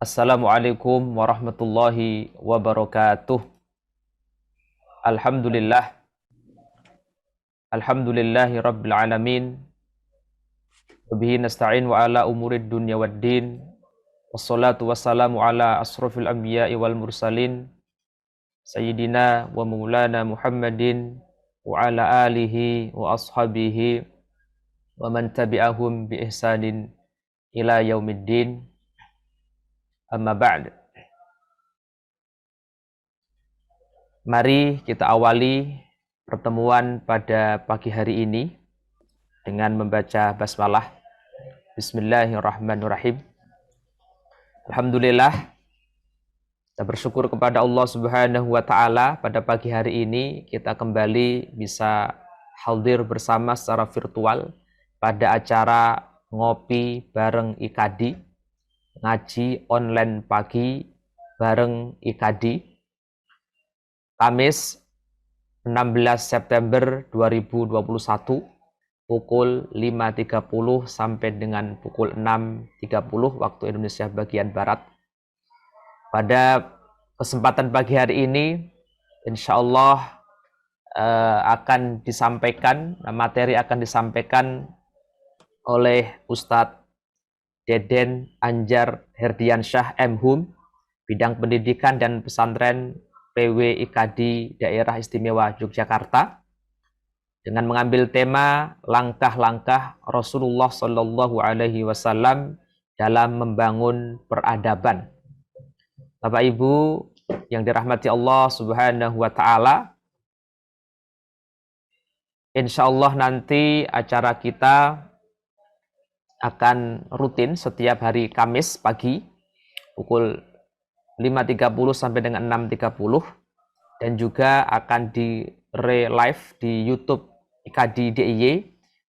Assalamualaikum warahmatullahi wabarakatuh. Alhamdulillah. Alhamdulillahi rabbil alamin. Wabihi nasta'in wa ala umurid dunya waddin. Wassalatu wassalamu ala asrafil anbiya'i wal mursalin. Sayyidina wa maulana Muhammadin wa ala alihi wa ashabihi wa man tabi'ahum bi ihsanin ila yaumiddin. Amma ba'd. Mari kita awali pertemuan pada pagi hari ini dengan membaca basmalah. Bismillahirrahmanirrahim. Alhamdulillah, kita bersyukur kepada Allah Subhanahu wa taala pada pagi hari ini kita kembali bisa hadir bersama secara virtual pada acara ngopi bareng IKADI, ngaji online pagi bareng IKADI, Kamis 16 September 2021 pukul 5.30 sampai dengan pukul 6.30 waktu Indonesia bagian Barat. Pada kesempatan pagi hari ini, insya Allah akan disampaikan, materi akan disampaikan oleh Ustadz Deden Anjar Herdiansyah M.Hum, bidang pendidikan dan pesantren PW IKADI Daerah Istimewa Yogyakarta, dengan mengambil tema langkah-langkah Rasulullah Shallallahu Alaihi Wasallam dalam membangun peradaban. Bapak Ibu yang dirahmati Allah Subhanahu Wa Taala, insya Allah nanti acara kita akan rutin setiap hari Kamis pagi pukul 5.30 sampai dengan 6.30 dan juga akan di re-live di YouTube IKADI DIY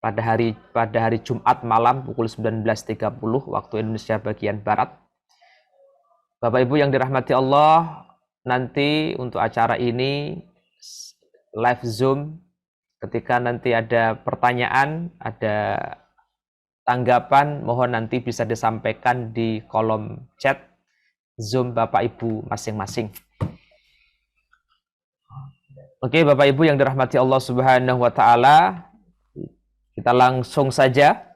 pada hari Jumat malam pukul 19.30 waktu Indonesia bagian Barat. Bapak Ibu yang dirahmati Allah, nanti untuk acara ini live Zoom, ketika nanti ada pertanyaan, ada tanggapan, mohon nanti bisa disampaikan di kolom chat Zoom Bapak Ibu masing-masing. Oke, Bapak Ibu yang dirahmati Allah Subhanahu wa taala, kita langsung saja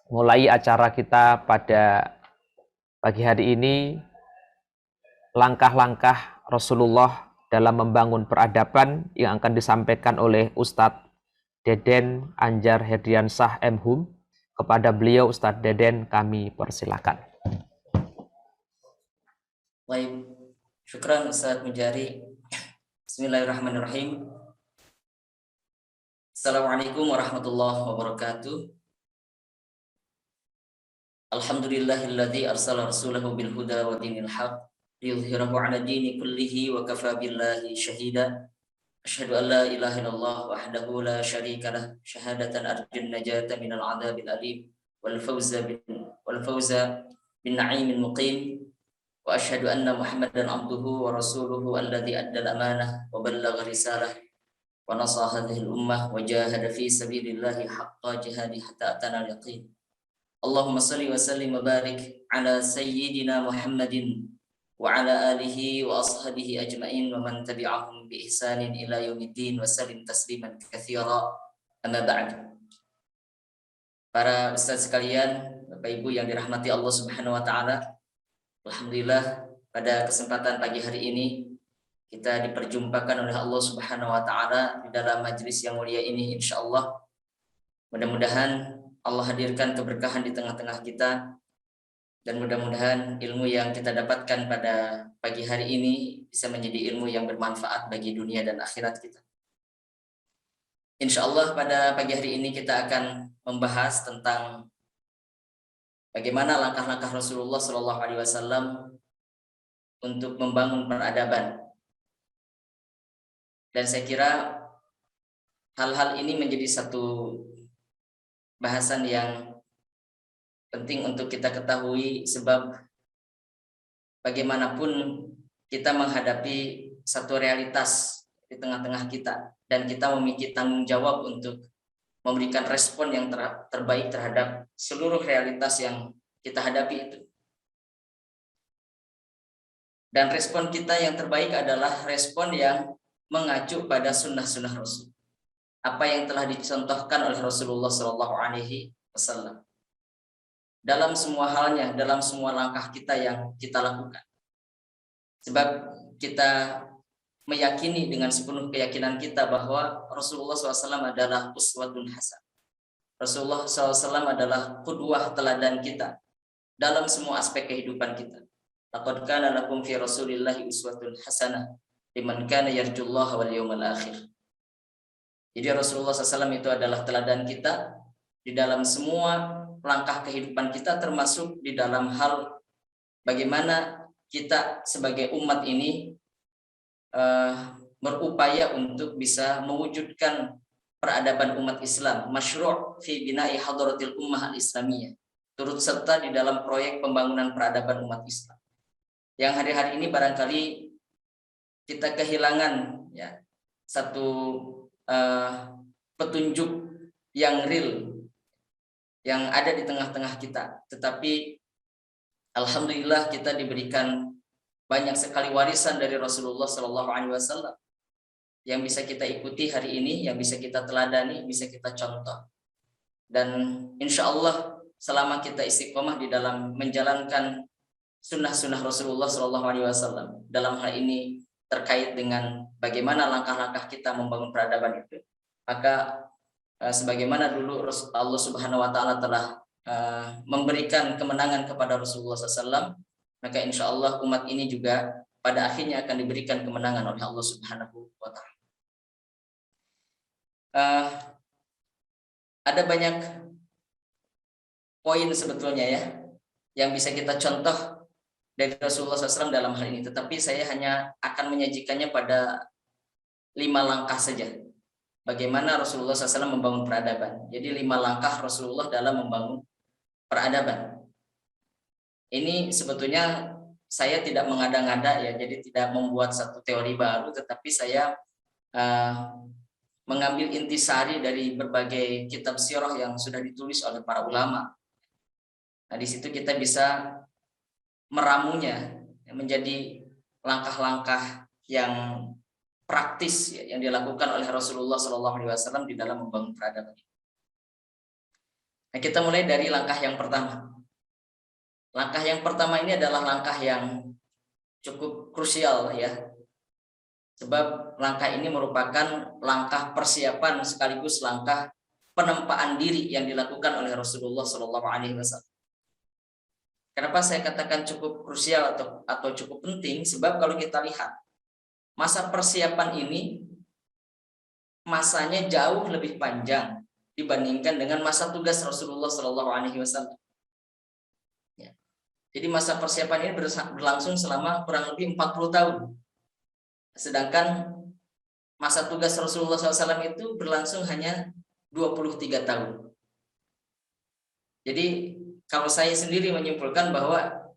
mulai acara kita pada pagi hari ini, langkah-langkah Rasulullah dalam membangun peradaban yang akan disampaikan oleh Ustadz Deden Anjar Herdiansyah M.Hum. Kepada beliau Ustadz Deden kami persilakan. Baik, syukran Ustadz Mujari. Bismillahirrahmanirrahim. Assalamualaikum warahmatullahi wabarakatuh. Alhamdulillahilladzi arsala rasulahu bil huda wa dinil haq liyudhhirahu 'ala dini kullihi wa kafa billahi syahida. Asyhadu an la ilaha illallah wahdahu la syarika lah, syahadatan arjun najata minal 'adzabil alim wal fawza bin na'imin muqim. Wa asyhadu anna Muhammadan abduhu wa rasuluhu alladzi addal amanah wa ballagha risalah wa nasaha hadhihi al-ummah wa jahada fi sabilillahi haqqa jihadi hatta atana al-yaqin. Allahumma salli wa sallim wa barik ala sayyidina Muhammadin wa ala alihi wa ashabihi ajma'in wa man tabi'ahum bi ihsanin ila yaumiddin wa sallim tasliman katsira. Amma ba'd. Para ustaz sekalian, Bapak Ibu yang dirahmati Allah Subhanahu wa taala, alhamdulillah pada kesempatan pagi hari ini kita diperjumpakan oleh Allah Subhanahu wa taala di dalam majelis yang mulia ini, insyaallah. Mudah-mudahan Allah hadirkan keberkahan di tengah-tengah kita, dan mudah-mudahan ilmu yang kita dapatkan pada pagi hari ini bisa menjadi ilmu yang bermanfaat bagi dunia dan akhirat kita. Insyaallah pada pagi hari ini kita akan membahas tentang bagaimana langkah-langkah Rasulullah Shallallahu Alaihi Wasallam untuk membangun peradaban. Dan saya kira hal-hal ini menjadi satu bahasan yang penting untuk kita ketahui, sebab bagaimanapun kita menghadapi satu realitas di tengah-tengah kita, dan kita memiliki tanggung jawab untuk memberikan respon yang terbaik terhadap seluruh realitas yang kita hadapi itu. Dan respon kita yang terbaik adalah respon yang mengacu pada sunnah-sunnah Rasul. Apa yang telah dicontohkan oleh Rasulullah Shallallahu Alaihi Wasallam dalam semua halnya, dalam semua langkah kita yang kita lakukan. Sebab kita meyakini dengan sepenuh keyakinan kita bahwa Rasulullah SAW adalah uswatun hasan. Rasulullah SAW adalah qudwah teladan kita dalam semua aspek kehidupan kita. Laqad kana lakum fi Rasulillahi uswatun hasanah liman kana yarjullaha wal yawmal akhir. Jadi Rasulullah SAW itu adalah teladan kita di dalam semua langkah kehidupan kita, termasuk di dalam hal bagaimana kita sebagai umat ini berupaya untuk bisa mewujudkan peradaban umat Islam, masyru' fi bina'i hadratil ummah al-islamiyah, turut serta di dalam proyek pembangunan peradaban umat Islam. Yang hari-hari ini barangkali kita kehilangan ya satu petunjuk yang real yang ada di tengah-tengah kita. Tetapi alhamdulillah kita diberikan banyak sekali warisan dari Rasulullah Shallallahu Alaihi Wasallam yang bisa kita ikuti hari ini, yang bisa kita teladani, bisa kita contoh. Dan insya Allah selama kita istiqomah di dalam menjalankan sunnah-sunnah Rasulullah Shallallahu Alaihi Wasallam dalam hal ini terkait dengan bagaimana langkah-langkah kita membangun peradaban itu, maka sebagaimana dulu Allah Subhanahu Wa Taala telah memberikan kemenangan kepada Rasulullah SAW, maka insya Allah umat ini juga pada akhirnya akan diberikan kemenangan oleh Allah Subhanahu Wa Taala. Ada banyak poin sebetulnya ya yang bisa kita contoh dari Rasulullah SAW dalam hal ini, tetapi saya hanya akan menyajikannya pada 5 langkah saja. Bagaimana Rasulullah SAW membangun peradaban. Jadi 5 langkah Rasulullah dalam membangun peradaban. Ini sebetulnya saya tidak mengada-ngada ya, jadi tidak membuat satu teori baru, tetapi saya mengambil intisari dari berbagai kitab sirah yang sudah ditulis oleh para ulama. Nah, di situ kita bisa meramunya menjadi langkah-langkah yang praktis ya, yang dilakukan oleh Rasulullah SAW di dalam membangun peradaban. Nah, kita mulai dari langkah yang pertama. Langkah yang pertama ini adalah langkah yang cukup krusial ya, sebab langkah ini merupakan langkah persiapan sekaligus langkah penempaan diri yang dilakukan oleh Rasulullah SAW. Kenapa saya katakan cukup krusial atau cukup penting? Sebab kalau kita lihat masa persiapan ini masanya jauh lebih panjang dibandingkan dengan masa tugas Rasulullah SAW. Ya. Jadi masa persiapan ini berlangsung selama kurang lebih 40 tahun. Sedangkan masa tugas Rasulullah SAW itu berlangsung hanya 23 tahun. Jadi kalau saya sendiri menyimpulkan bahwa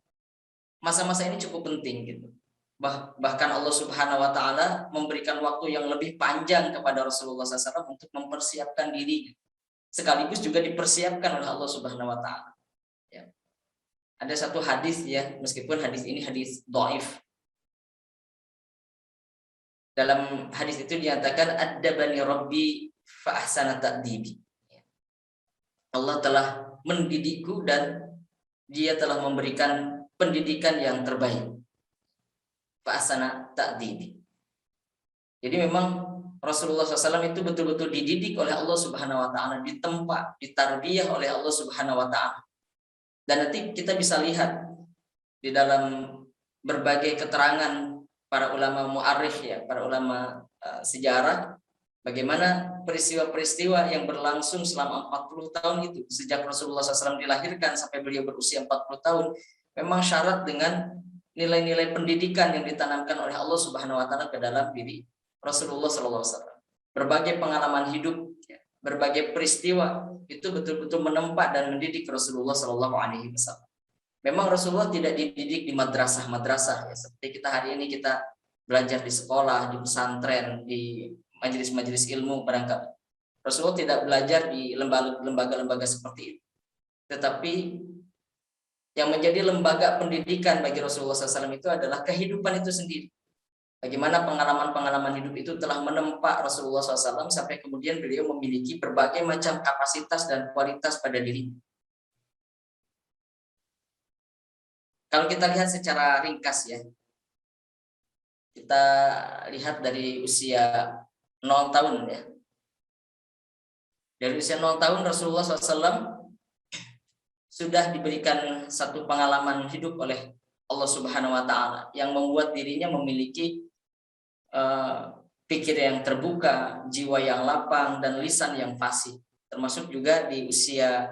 masa-masa ini cukup penting gitu. Bahkan Allah Subhanahu Wa Taala memberikan waktu yang lebih panjang kepada Rasulullah SAW untuk mempersiapkan dirinya, sekaligus juga dipersiapkan oleh Allah Subhanahu Wa Taala. Ya. Ada satu hadis ya, meskipun hadis ini hadis dhaif. Dalam hadis itu dinyatakan adabani Rabbi fa ahsana ta'dibi. Allah telah mendidikku dan Dia telah memberikan pendidikan yang terbaik. Fa ahsana ta'dibi. Jadi memang Rasulullah SAW itu betul-betul dididik oleh Allah Subhanahu Wa Taala, ditempa, ditarbiyah oleh Allah Subhanahu Wa Taala. Dan nanti kita bisa lihat di dalam berbagai keterangan para ulama mu'arikh ya, para ulama sejarah, bagaimana peristiwa-peristiwa yang berlangsung selama 40 tahun itu, sejak Rasulullah SAW dilahirkan sampai beliau berusia 40 tahun, memang syarat dengan nilai-nilai pendidikan yang ditanamkan oleh Allah Subhanahu Wa Taala ke dalam diri Rasulullah SAW. Berbagai pengalaman hidup, ya, berbagai peristiwa itu betul-betul menempa dan mendidik Rasulullah SAW. Memang Rasulullah tidak dididik di madrasah-madrasah ya, seperti kita hari ini kita belajar di sekolah, di pesantren, di majelis-majelis ilmu barangkali. Rasulullah tidak belajar di lembaga-lembaga seperti itu. Tetapi Yang menjadi lembaga pendidikan bagi Rasulullah SAW itu adalah kehidupan itu sendiri. Bagaimana pengalaman-pengalaman hidup itu telah menempa Rasulullah SAW sampai kemudian beliau memiliki berbagai macam kapasitas dan kualitas pada diri. Kalau kita lihat secara ringkas ya, kita lihat dari usia 0 tahun ya. Dari usia 0 tahun Rasulullah SAW sudah diberikan satu pengalaman hidup oleh Allah Subhanahu wa taala yang membuat dirinya memiliki pikir yang terbuka, jiwa yang lapang dan lisan yang fasih. Termasuk juga di usia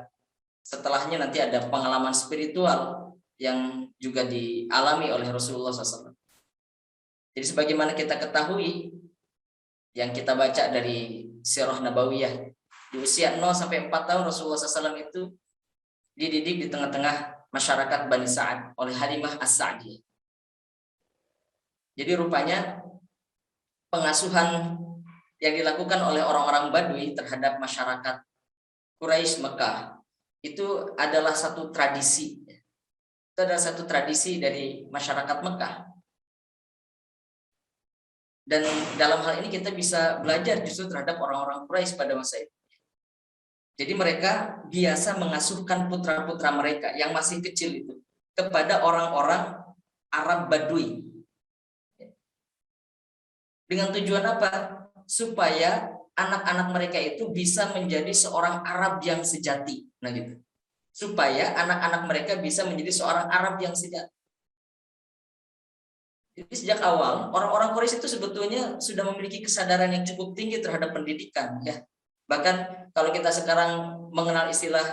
setelahnya nanti ada pengalaman spiritual yang juga dialami oleh Rasulullah SAW. Jadi sebagaimana kita ketahui yang kita baca dari Sirah Nabawiyah, di usia 0 sampai 4 tahun Rasulullah SAW itu dididik di tengah-tengah masyarakat Bani Sa'ad oleh Halimah As-Sa'diyah. Jadi rupanya pengasuhan yang dilakukan oleh orang-orang Badui terhadap masyarakat Quraisy Mekah itu adalah satu tradisi. Itu adalah satu tradisi dari masyarakat Mekah. Dan dalam hal ini kita bisa belajar justru terhadap orang-orang Quraisy pada masa itu. Jadi mereka biasa mengasuhkan putra-putra mereka yang masih kecil itu kepada orang-orang Arab Badui. Dengan tujuan apa? Supaya anak-anak mereka itu bisa menjadi seorang Arab yang sejati. Nah gitu. Supaya anak-anak mereka bisa menjadi seorang Arab yang sejati. Jadi sejak awal orang-orang Quraisy itu sebetulnya sudah memiliki kesadaran yang cukup tinggi terhadap pendidikan ya. Bahkan kalau kita sekarang mengenal istilah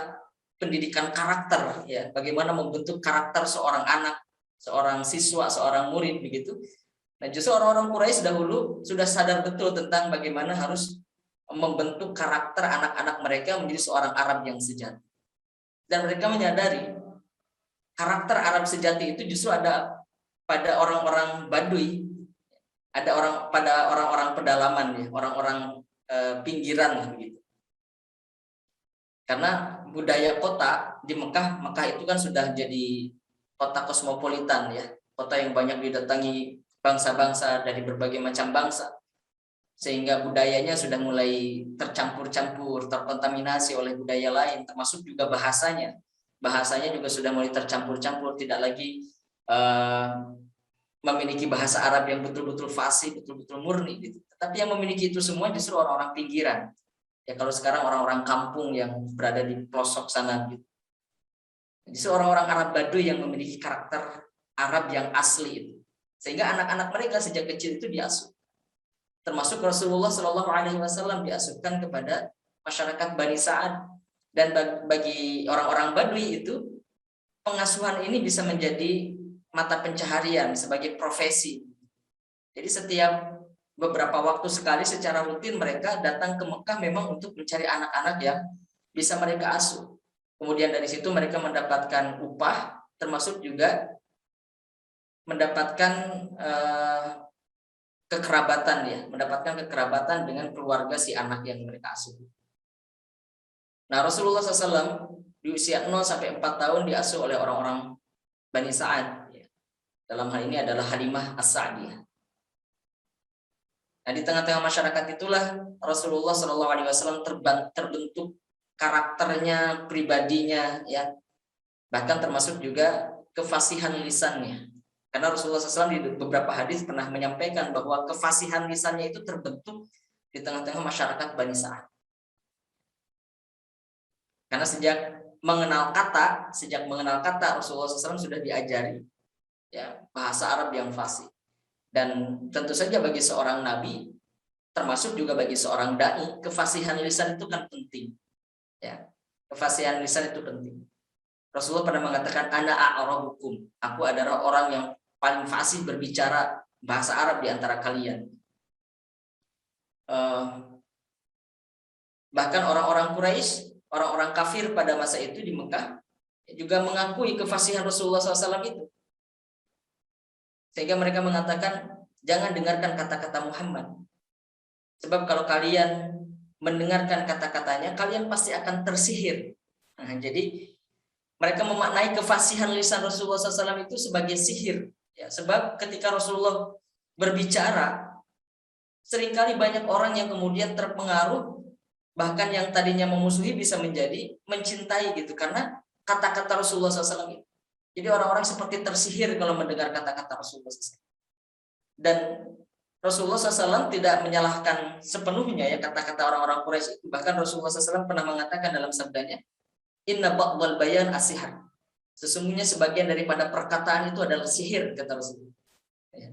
pendidikan karakter ya, bagaimana membentuk karakter seorang anak, seorang siswa, seorang murid begitu. Nah, justru orang-orang Quraisy dahulu sudah sadar betul tentang bagaimana harus membentuk karakter anak-anak mereka menjadi seorang Arab yang sejati. Dan mereka menyadari karakter Arab sejati itu justru ada pada orang-orang Badui, ada pada orang-orang pedalaman ya, orang-orang pinggiran begitu. Karena budaya kota di Mekah itu kan sudah jadi kota kosmopolitan ya, kota yang banyak didatangi bangsa-bangsa dari berbagai macam bangsa, sehingga budayanya sudah mulai tercampur-campur, terkontaminasi oleh budaya lain, termasuk juga bahasanya juga sudah mulai tercampur-campur, tidak lagi memiliki bahasa Arab yang betul-betul fasih, betul-betul murni gitu. Tapi yang memiliki itu semua justru orang-orang pinggiran. Ya kalau sekarang orang-orang kampung yang berada di pelosok sana gitu. Justru orang-orang Arab Baduy yang memiliki karakter Arab yang asli itu. Sehingga anak-anak mereka sejak kecil itu diasuh. Termasuk Rasulullah Shallallahu Alaihi Wasallam diasuhkan kepada masyarakat Bani Sa'ad. Dan bagi orang-orang Baduy itu pengasuhan ini bisa menjadi mata pencaharian sebagai profesi. Jadi setiap beberapa waktu sekali secara rutin mereka datang ke Mekah memang untuk mencari anak-anak yang bisa mereka asuh. Kemudian dari situ mereka mendapatkan upah, termasuk juga mendapatkan kekerabatan ya, mendapatkan kekerabatan dengan keluarga si anak yang mereka asuh. Nah, Rasulullah SAW di usia 0 sampai 4 tahun diasuh oleh orang-orang Bani Sa'ad. Dalam hal ini adalah Halimah As-Sa'diyah. Nah, di tengah-tengah masyarakat itulah Rasulullah SAW terbentuk karakternya, pribadinya, ya, bahkan termasuk juga kefasihan lisannya. Karena Rasulullah SAW di beberapa hadis pernah menyampaikan bahwa kefasihan lisannya itu terbentuk di tengah-tengah masyarakat Bani Sa'ad. Karena sejak mengenal kata Rasulullah SAW sudah diajari ya bahasa Arab yang fasih. Dan tentu saja bagi seorang nabi, termasuk juga bagi seorang dai, kefasihan lisan itu kan penting. Ya, kefasihan lisan itu penting. Rasulullah pernah mengatakan, ana a'rabukum, aku adalah orang yang paling fasih berbicara bahasa Arab di antara kalian. Bahkan orang-orang Quraisy, orang-orang kafir pada masa itu di Mekah juga mengakui kefasihan Rasulullah SAW itu. Sehingga mereka mengatakan, jangan dengarkan kata-kata Muhammad. Sebab kalau kalian mendengarkan kata-katanya, kalian pasti akan tersihir. Nah, jadi mereka memaknai kefasihan lisan Rasulullah SAW itu sebagai sihir. Ya, sebab ketika Rasulullah berbicara, seringkali banyak orang yang kemudian terpengaruh, bahkan yang tadinya memusuhi bisa menjadi mencintai gitu, karena kata-kata Rasulullah SAW itu. Jadi orang-orang seperti tersihir kalau mendengar kata-kata Rasulullah SAW. Dan Rasulullah SAW tidak menyalahkan sepenuhnya ya kata-kata orang-orang Quraisy itu. Bahkan Rasulullah SAW pernah mengatakan dalam sabdanya, Inna ba'dal bayan asihar. Sesungguhnya sebagian daripada perkataan itu adalah sihir, kata Rasulullah. Ya.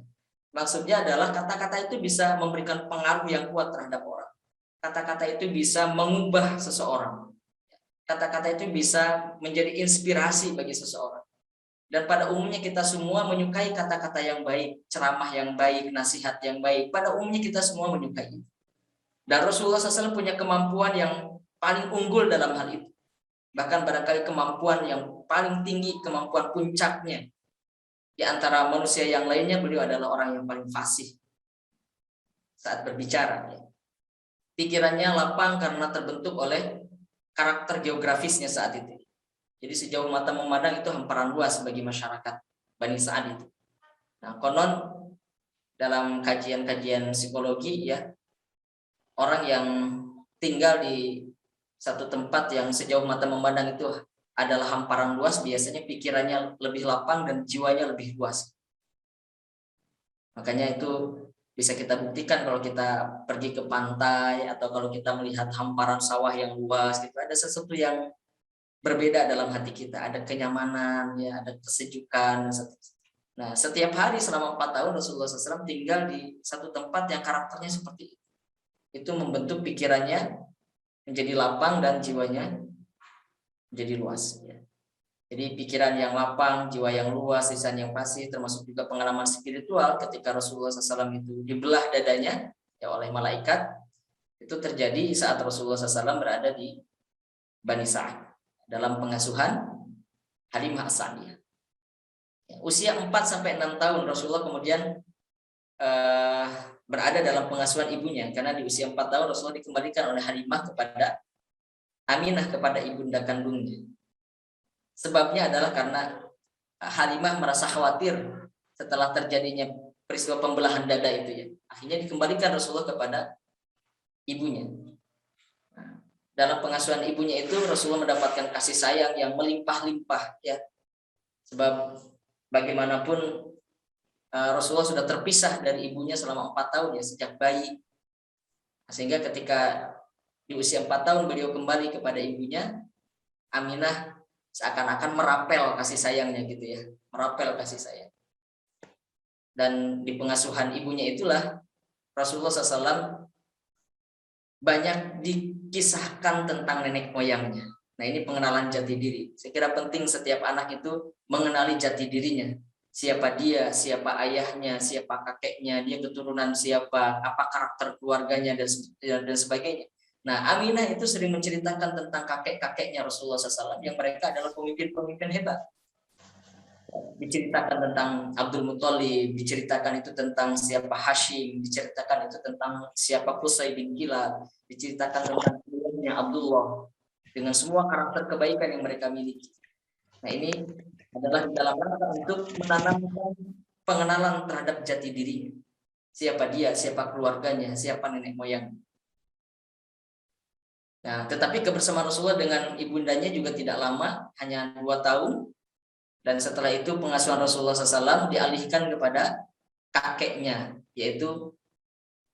Maksudnya adalah kata-kata itu bisa memberikan pengaruh yang kuat terhadap orang. Kata-kata itu bisa mengubah seseorang. Kata-kata itu bisa menjadi inspirasi bagi seseorang. Dan pada umumnya kita semua menyukai kata-kata yang baik, ceramah yang baik, nasihat yang baik. Pada umumnya kita semua menyukai. Dan Rasulullah SAW punya kemampuan yang paling unggul dalam hal itu. Bahkan barangkali kemampuan yang paling tinggi, kemampuan puncaknya. Di antara manusia yang lainnya, beliau adalah orang yang paling fasih saat berbicara. Pikirannya lapang karena terbentuk oleh karakter geografisnya saat itu. Jadi sejauh mata memandang itu hamparan luas bagi masyarakat Bani Sa'ad itu. Nah, konon dalam kajian-kajian psikologi ya, orang yang tinggal di satu tempat yang sejauh mata memandang itu adalah hamparan luas, biasanya pikirannya lebih lapang dan jiwanya lebih luas. Makanya itu bisa kita buktikan kalau kita pergi ke pantai atau kalau kita melihat hamparan sawah yang luas, gitu, ada sesuatu yang berbeda dalam hati kita, ada kenyamanan, ya, ada kesejukan. Nah, setiap hari selama 4 tahun Rasulullah SAW tinggal di satu tempat yang karakternya seperti itu. Itu membentuk pikirannya menjadi lapang dan jiwanya menjadi luas. Ya. Jadi pikiran yang lapang, jiwa yang luas, lisan yang fasih, termasuk juga pengalaman spiritual ketika Rasulullah SAW itu dibelah dadanya ya oleh malaikat, itu terjadi saat Rasulullah SAW berada di Bani Sa'ad dalam pengasuhan Halimah As-Sa'diyah. Usia 4-6 tahun Rasulullah kemudian berada dalam pengasuhan ibunya, karena di usia 4 tahun Rasulullah dikembalikan oleh Halimah kepada Aminah, kepada ibunda kandungnya. Sebabnya adalah karena Halimah merasa khawatir setelah terjadinya peristiwa pembelahan dada itu ya. Akhirnya dikembalikan Rasulullah kepada ibunya. Dalam pengasuhan ibunya itu Rasulullah mendapatkan kasih sayang yang melimpah-limpah ya. Sebab bagaimanapun Rasulullah sudah terpisah dari ibunya selama 4 tahun ya, sejak bayi. Sehingga ketika di usia 4 tahun beliau kembali kepada ibunya, Aminah seakan-akan merapel kasih sayangnya gitu ya, merapel kasih sayang. Dan di pengasuhan ibunya itulah Rasulullah SAW banyak dikisahkan tentang nenek moyangnya. Nah, ini pengenalan jati diri. Saya kira penting setiap anak itu mengenali jati dirinya. Siapa dia, siapa ayahnya, siapa kakeknya, dia keturunan siapa, apa karakter keluarganya, dan sebagainya. Nah, Aminah itu sering menceritakan tentang kakek-kakeknya Rasulullah SAW yang mereka adalah pemimpin-pemimpin hebat. Diceritakan tentang Abdul Muthalib, diceritakan itu tentang siapa Hashim, diceritakan itu tentang siapa Qusay bin Kilab, diceritakan tentang keluarganya Abdullah dengan semua karakter kebaikan yang mereka miliki. Nah, ini adalah dalam rangka untuk menanamkan pengenalan terhadap jati dirinya. Siapa dia, siapa keluarganya, siapa nenek moyang. Nah, tetapi kebersamaan Rasulullah dengan ibundanya juga tidak lama, hanya 2 tahun. Dan setelah itu pengasuhan Rasulullah SAW dialihkan kepada kakeknya, yaitu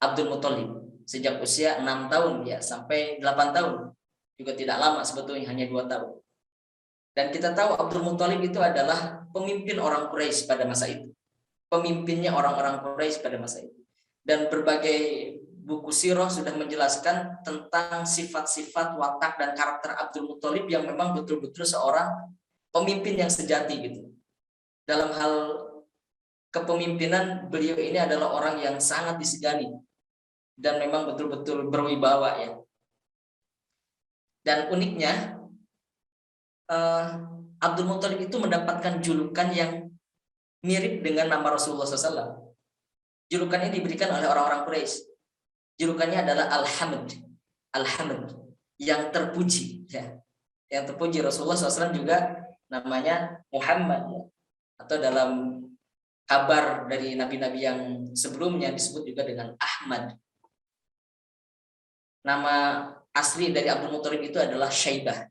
Abdul Muthalib. Sejak usia 6 tahun ya sampai 8 tahun. Juga tidak lama sebetulnya, hanya 2 tahun. Dan kita tahu Abdul Muthalib itu adalah pemimpin orang Quraisy pada masa itu. Pemimpinnya orang-orang Quraisy pada masa itu. Dan berbagai buku sirah sudah menjelaskan tentang sifat-sifat, watak, dan karakter Abdul Muthalib yang memang betul-betul seorang pemimpin yang sejati gitu. Dalam hal kepemimpinan, beliau ini adalah orang yang sangat disegani dan memang betul-betul berwibawa ya. Dan uniknya Abdul Muthalib itu mendapatkan julukan yang mirip dengan nama Rasulullah SAW. Julukannya diberikan oleh orang-orang Quraisy. Julukannya adalah Al-Hamd, Al-Hamd, yang terpuji ya. Yang terpuji. Rasulullah SAW juga namanya Muhammad ya. Atau dalam kabar dari nabi-nabi yang sebelumnya disebut juga dengan Ahmad. Nama asli dari Abdul Muthalib itu adalah Syaibah.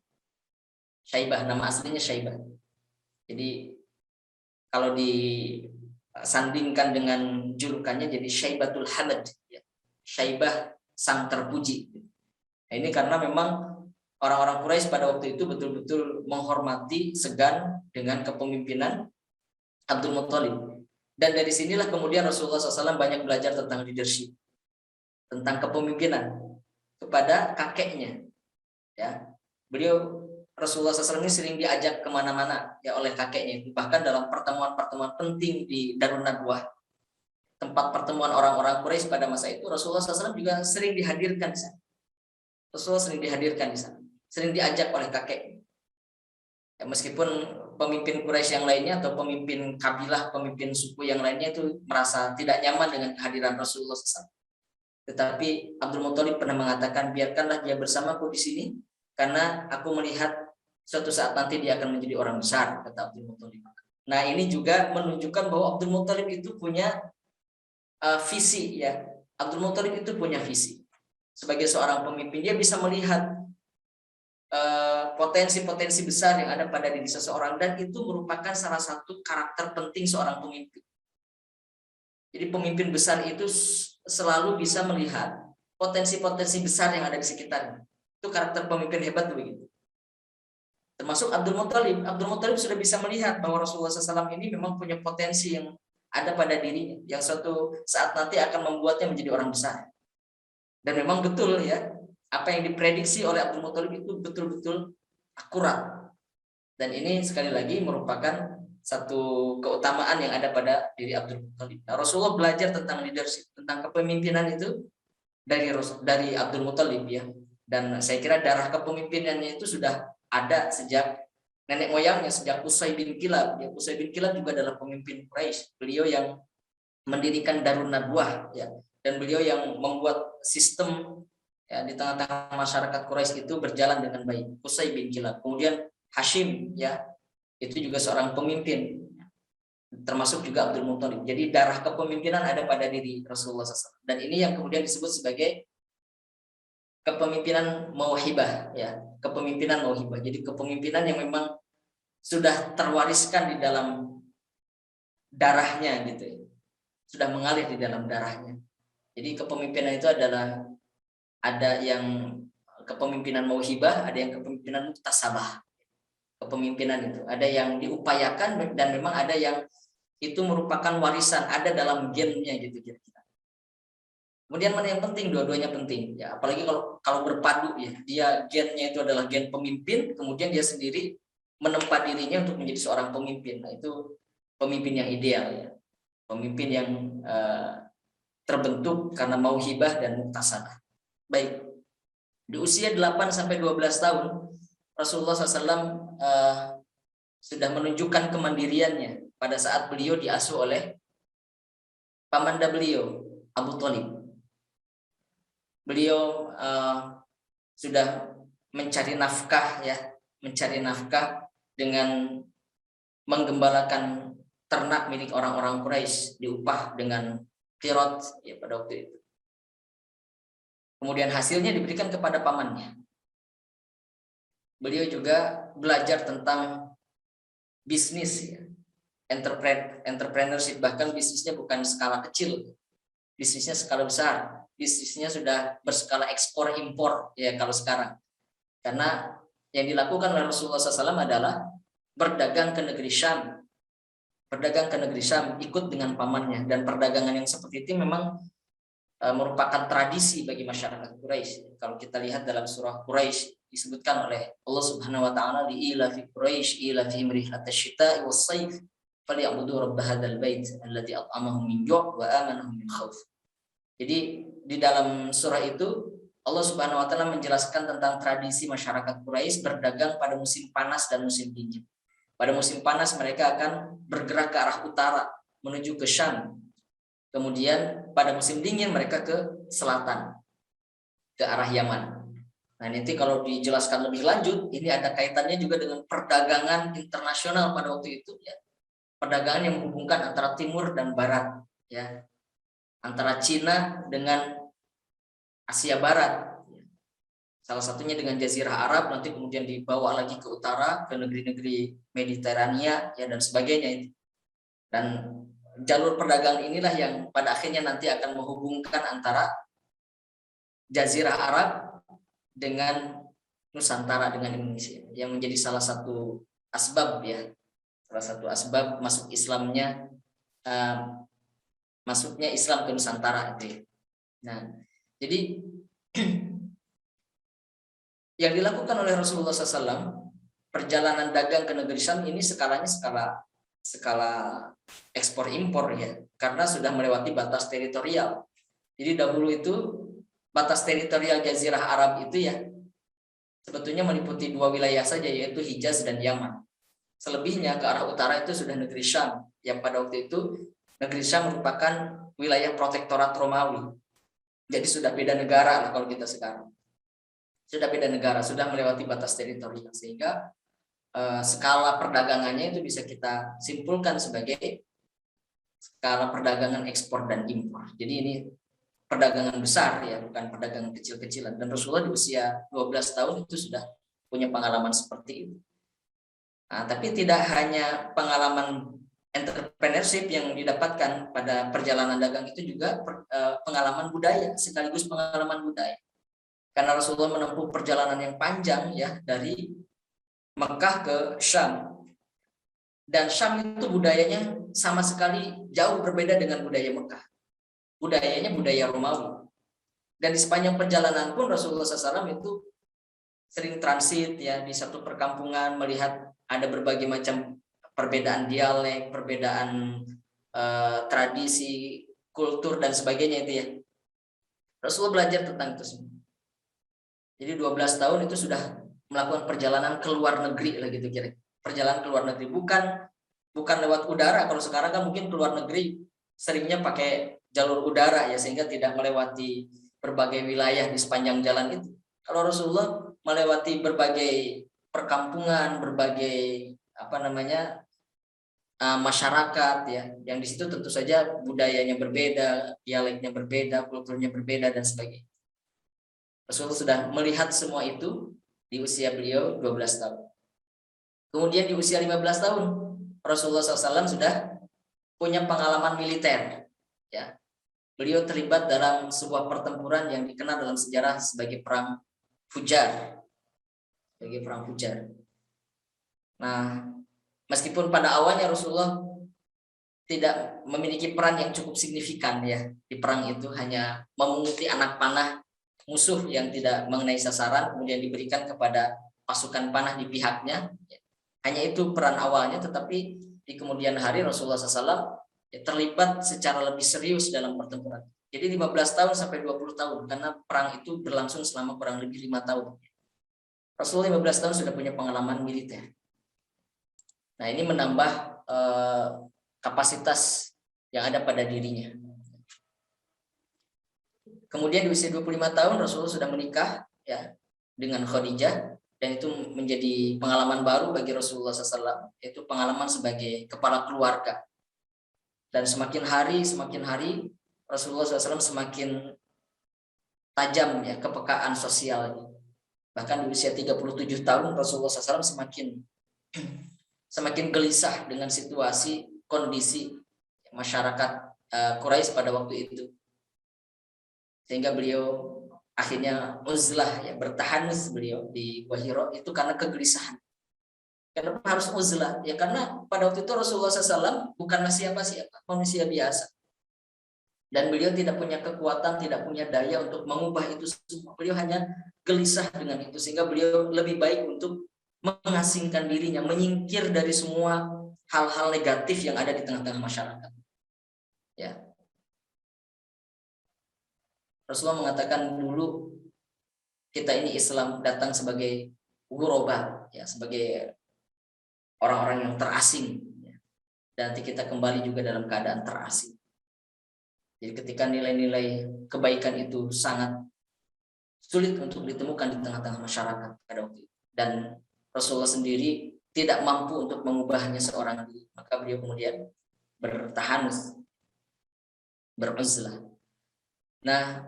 Syaibah, nama aslinya Syaibah. Jadi kalau disandingkan dengan julukannya jadi Syaibatul Hamad ya. Syaibah sang terpuji. Nah, ini karena memang orang-orang Quraisy pada waktu itu betul-betul menghormati, segan dengan kepemimpinan Abdul Muthalib. Dan dari sinilah kemudian Rasulullah SAW banyak belajar tentang leadership, tentang kepemimpinan kepada kakeknya. Ya, beliau Rasulullah SAW ini sering diajak kemana-mana ya oleh kakeknya. Bahkan dalam pertemuan-pertemuan penting di Darun Nadwah, tempat pertemuan orang-orang Quraisy pada masa itu, Rasulullah SAW juga sering dihadirkan di sana. Rasulullah sering dihadirkan di sana, sering diajak oleh kakeknya. Ya, meskipun pemimpin Quraisy yang lainnya atau pemimpin kabilah, pemimpin suku yang lainnya itu merasa tidak nyaman dengan kehadiran Rasulullah SAW. Tetapi Abdul Muthalib pernah mengatakan, biarkanlah dia bersamaku di sini, karena aku melihat suatu saat nanti dia akan menjadi orang besar, kata Abdul Muthalib. Nah, ini juga menunjukkan bahwa Abdul Muthalib itu punya visi ya. Abdul Muthalib itu punya visi. Sebagai seorang pemimpin, dia bisa melihat potensi-potensi besar yang ada pada diri seseorang, dan itu merupakan salah satu karakter penting seorang pemimpin. Jadi pemimpin besar itu selalu bisa melihat potensi-potensi besar yang ada di sekitarnya. Itu karakter pemimpin hebat begitu. Termasuk Abdul Muthalib. Abdul Muthalib sudah bisa melihat bahwa Rasulullah SAW ini memang punya potensi yang ada pada dirinya, yang suatu saat nanti akan membuatnya menjadi orang besar. Dan memang betul ya, apa yang diprediksi oleh Abdul Muthalib itu betul-betul akurat. Dan ini sekali lagi merupakan satu keutamaan yang ada pada diri Abdul Muthalib. Nah, Rasulullah belajar tentang leadership, tentang kepemimpinan itu dari Abdul Muthalib ya. Dan saya kira darah kepemimpinannya itu sudah ada sejak nenek moyangnya, sejak Qusay bin Kilab. Ya, Qusay bin Kilab juga adalah pemimpin Quraisy. Beliau yang mendirikan Darun Nadwah ya, dan beliau yang membuat sistem ya di tengah-tengah masyarakat Quraisy itu berjalan dengan baik. Qusay bin Kilab. Kemudian Hashim ya, itu juga seorang pemimpin, termasuk juga Abdul Muthalib. Jadi darah kepemimpinan ada pada diri Rasulullah SAW. Dan ini yang kemudian disebut sebagai kepemimpinan mauhibah ya, kepemimpinan mauhibah. Jadi kepemimpinan yang memang sudah terwariskan di dalam darahnya gitu ya. Sudah mengalir di dalam darahnya. Jadi kepemimpinan itu adalah ada yang kepemimpinan mauhibah, ada yang kepemimpinan muktasabah. Kepemimpinan itu ada yang diupayakan dan memang ada yang itu merupakan warisan, ada dalam gennya gitu kira-kira. Kemudian mana yang penting? Dua-duanya penting ya, apalagi kalau berpadu ya, dia gennya itu adalah gen pemimpin, kemudian dia sendiri menempa dirinya untuk menjadi seorang pemimpin. Nah, itu pemimpin yang ideal ya, pemimpin yang terbentuk karena mauhibah dan muktasabah. Baik, di usia 8 sampai 12 tahun Rasulullah SAW sudah menunjukkan kemandiriannya pada saat beliau diasuh oleh pamanda beliau Abu Thalib. Beliau sudah mencari nafkah ya, mencari nafkah dengan menggembalakan ternak milik orang-orang Quraisy, diupah dengan qirot ya pada waktu itu. Kemudian hasilnya diberikan kepada pamannya. Beliau juga belajar tentang bisnis ya, entrepreneurship, bahkan bisnisnya bukan skala kecil, bisnisnya skala besar. Bisnisnya sudah berskala ekspor impor ya kalau sekarang. Karena yang dilakukan oleh Rasulullah SAW adalah berdagang ke negeri Syam. Berdagang ke negeri Syam ikut dengan pamannya, dan perdagangan yang seperti itu memang merupakan tradisi bagi masyarakat Quraisy. Kalau kita lihat dalam surah Quraisy disebutkan oleh Allah Subhanahu wa taala, li ila fi Quraisy ila fi rihlatash shita'i was-sayf falyabudu rabb hadzal bait alladzi at'amahum min ju' wa amanahum min khauf. Jadi di dalam surah itu Allah Subhanahu wa taala menjelaskan tentang tradisi masyarakat Quraisy berdagang pada musim panas dan musim dingin. Pada musim panas mereka akan bergerak ke arah utara menuju ke Syam. Kemudian pada musim dingin mereka ke selatan, ke arah Yaman. Nah, nanti kalau dijelaskan lebih lanjut, ini ada kaitannya juga dengan perdagangan internasional pada waktu itu, ya. Perdagangan yang menghubungkan antara timur dan barat, ya, antara Cina dengan Asia Barat. Salah satunya dengan Jazirah Arab, nanti kemudian dibawa lagi ke utara, ke negeri-negeri Mediterania, ya, dan sebagainya. Dan jalur perdagangan inilah yang pada akhirnya nanti akan menghubungkan antara Jazirah Arab dengan Nusantara, dengan Indonesia, yang menjadi salah satu asbab, ya, salah satu asbab masuknya Islam ke Nusantara itu, ya. Nah, jadi yang dilakukan oleh Rasulullah SAW, perjalanan dagang ke negeri Syam ini skalanya skala ekspor impor, ya, karena sudah melewati batas teritorial. Jadi dahulu itu batas teritorial Jazirah Arab itu, ya, sebetulnya meliputi 2 wilayah saja, yaitu Hijaz dan Yaman. Selebihnya ke arah utara itu sudah negeri Syam, yang pada waktu itu negeri Syam merupakan wilayah protektorat Romawi. Jadi sudah beda negara lah kalau kita sekarang. Sudah beda negara, sudah melewati batas teritorial, sehingga skala perdagangannya itu bisa kita simpulkan sebagai skala perdagangan ekspor dan impor. Jadi ini perdagangan besar, ya, bukan perdagangan kecil-kecilan. Dan Rasulullah di usia 12 tahun itu sudah punya pengalaman seperti itu. Nah, tapi tidak hanya pengalaman entrepreneurship yang didapatkan pada perjalanan dagang, itu juga pengalaman budaya, sekaligus pengalaman budaya. Karena Rasulullah menempuh perjalanan yang panjang, ya, dari Mekah ke Syam. Dan Syam itu budayanya sama sekali jauh berbeda dengan budaya Mekah. Budayanya budaya Romawi. Dan di sepanjang perjalanan pun Rasulullah SAW itu sering transit, ya, di satu perkampungan, melihat ada berbagai macam perbedaan dialek, perbedaan tradisi, kultur, dan sebagainya itu, ya. Rasulullah belajar tentang itu semua. Jadi 12 tahun itu sudah melakukan perjalanan ke luar negeri lah gitu kira. Perjalanan ke luar negeri bukan lewat udara. Kalau sekarang kan mungkin ke luar negeri seringnya pakai jalur udara, ya, sehingga tidak melewati berbagai wilayah di sepanjang jalan itu. Kalau Rasulullah melewati berbagai perkampungan, berbagai masyarakat, ya, yang di situ tentu saja budayanya berbeda, dialeknya berbeda, kulturnya berbeda, dan sebagainya. Rasulullah sudah melihat semua itu di usia beliau 12 tahun. Kemudian di usia 15 tahun, Rasulullah SAW sudah punya pengalaman militer, ya. Beliau terlibat dalam sebuah pertempuran yang dikenal dalam sejarah sebagai perang Fujar. Nah, meskipun pada awalnya Rasulullah tidak memiliki peran yang cukup signifikan, ya, di perang itu, hanya memunguti anak panah musuh yang tidak mengenai sasaran, kemudian diberikan kepada pasukan panah di pihaknya. Hanya itu peran awalnya, tetapi di kemudian hari Rasulullah SAW, ya, terlibat secara lebih serius dalam pertempuran. Jadi 15 tahun sampai 20 tahun, karena perang itu berlangsung selama kurang lebih 5 tahun. Rasulullah 15 tahun sudah punya pengalaman militer. Nah, ini menambah kapasitas yang ada pada dirinya. Kemudian di usia 25 tahun Rasulullah sudah menikah, ya, dengan Khadijah, dan itu menjadi pengalaman baru bagi Rasulullah SAW, yaitu pengalaman sebagai kepala keluarga. Dan semakin hari Rasulullah SAW semakin tajam, ya, kepekaan sosialnya. Bahkan di usia 37 tahun Rasulullah SAW semakin gelisah dengan situasi kondisi masyarakat Quraisy pada waktu itu. Sehingga beliau akhirnya uzlah, ya, bertahanus beliau di Gua Hira itu karena kegelisahan. Kenapa harus uzlah? Ya karena pada waktu itu Rasulullah SAW bukanlah siapa-siapa, manusia biasa. Dan beliau tidak punya kekuatan, tidak punya daya untuk mengubah itu semua. Beliau hanya gelisah dengan itu, sehingga beliau lebih baik untuk mengasingkan dirinya, menyingkir dari semua hal-hal negatif yang ada di tengah-tengah masyarakat. Ya. Rasulullah mengatakan dulu kita ini Islam datang sebagai ghuraba, ya, sebagai orang-orang yang terasing, ya. Dan nanti kita kembali juga dalam keadaan terasing. Jadi ketika nilai-nilai kebaikan itu sangat sulit untuk ditemukan di tengah-tengah masyarakat pada waktu itu. Dan Rasulullah sendiri tidak mampu untuk mengubahnya seorang diri. Maka beliau kemudian bertahan, beruzlah. Nah,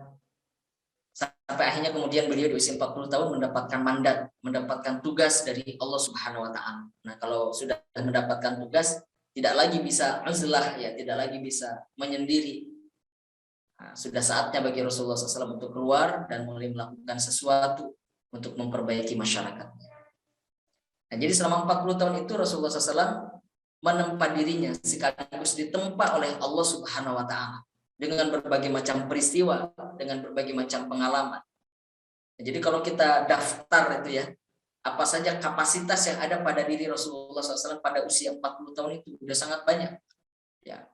sampai akhirnya kemudian beliau di usia 40 tahun mendapatkan mandat, mendapatkan tugas dari Allah Subhanahu wa taala. Nah, kalau sudah mendapatkan tugas, tidak lagi bisa uzlah, ya, tidak lagi bisa menyendiri. Nah, sudah saatnya bagi Rasulullah SAW untuk keluar dan mulai melakukan sesuatu untuk memperbaiki masyarakatnya. Nah, jadi selama 40 tahun itu Rasulullah SAW menempa dirinya sekaligus ditempa oleh Allah Subhanahu wa taala dengan berbagai macam peristiwa, dengan berbagai macam pengalaman. Nah, jadi kalau kita daftar itu ya, apa saja kapasitas yang ada pada diri Rasulullah SAW pada usia 40 tahun itu sudah sangat banyak. Ya,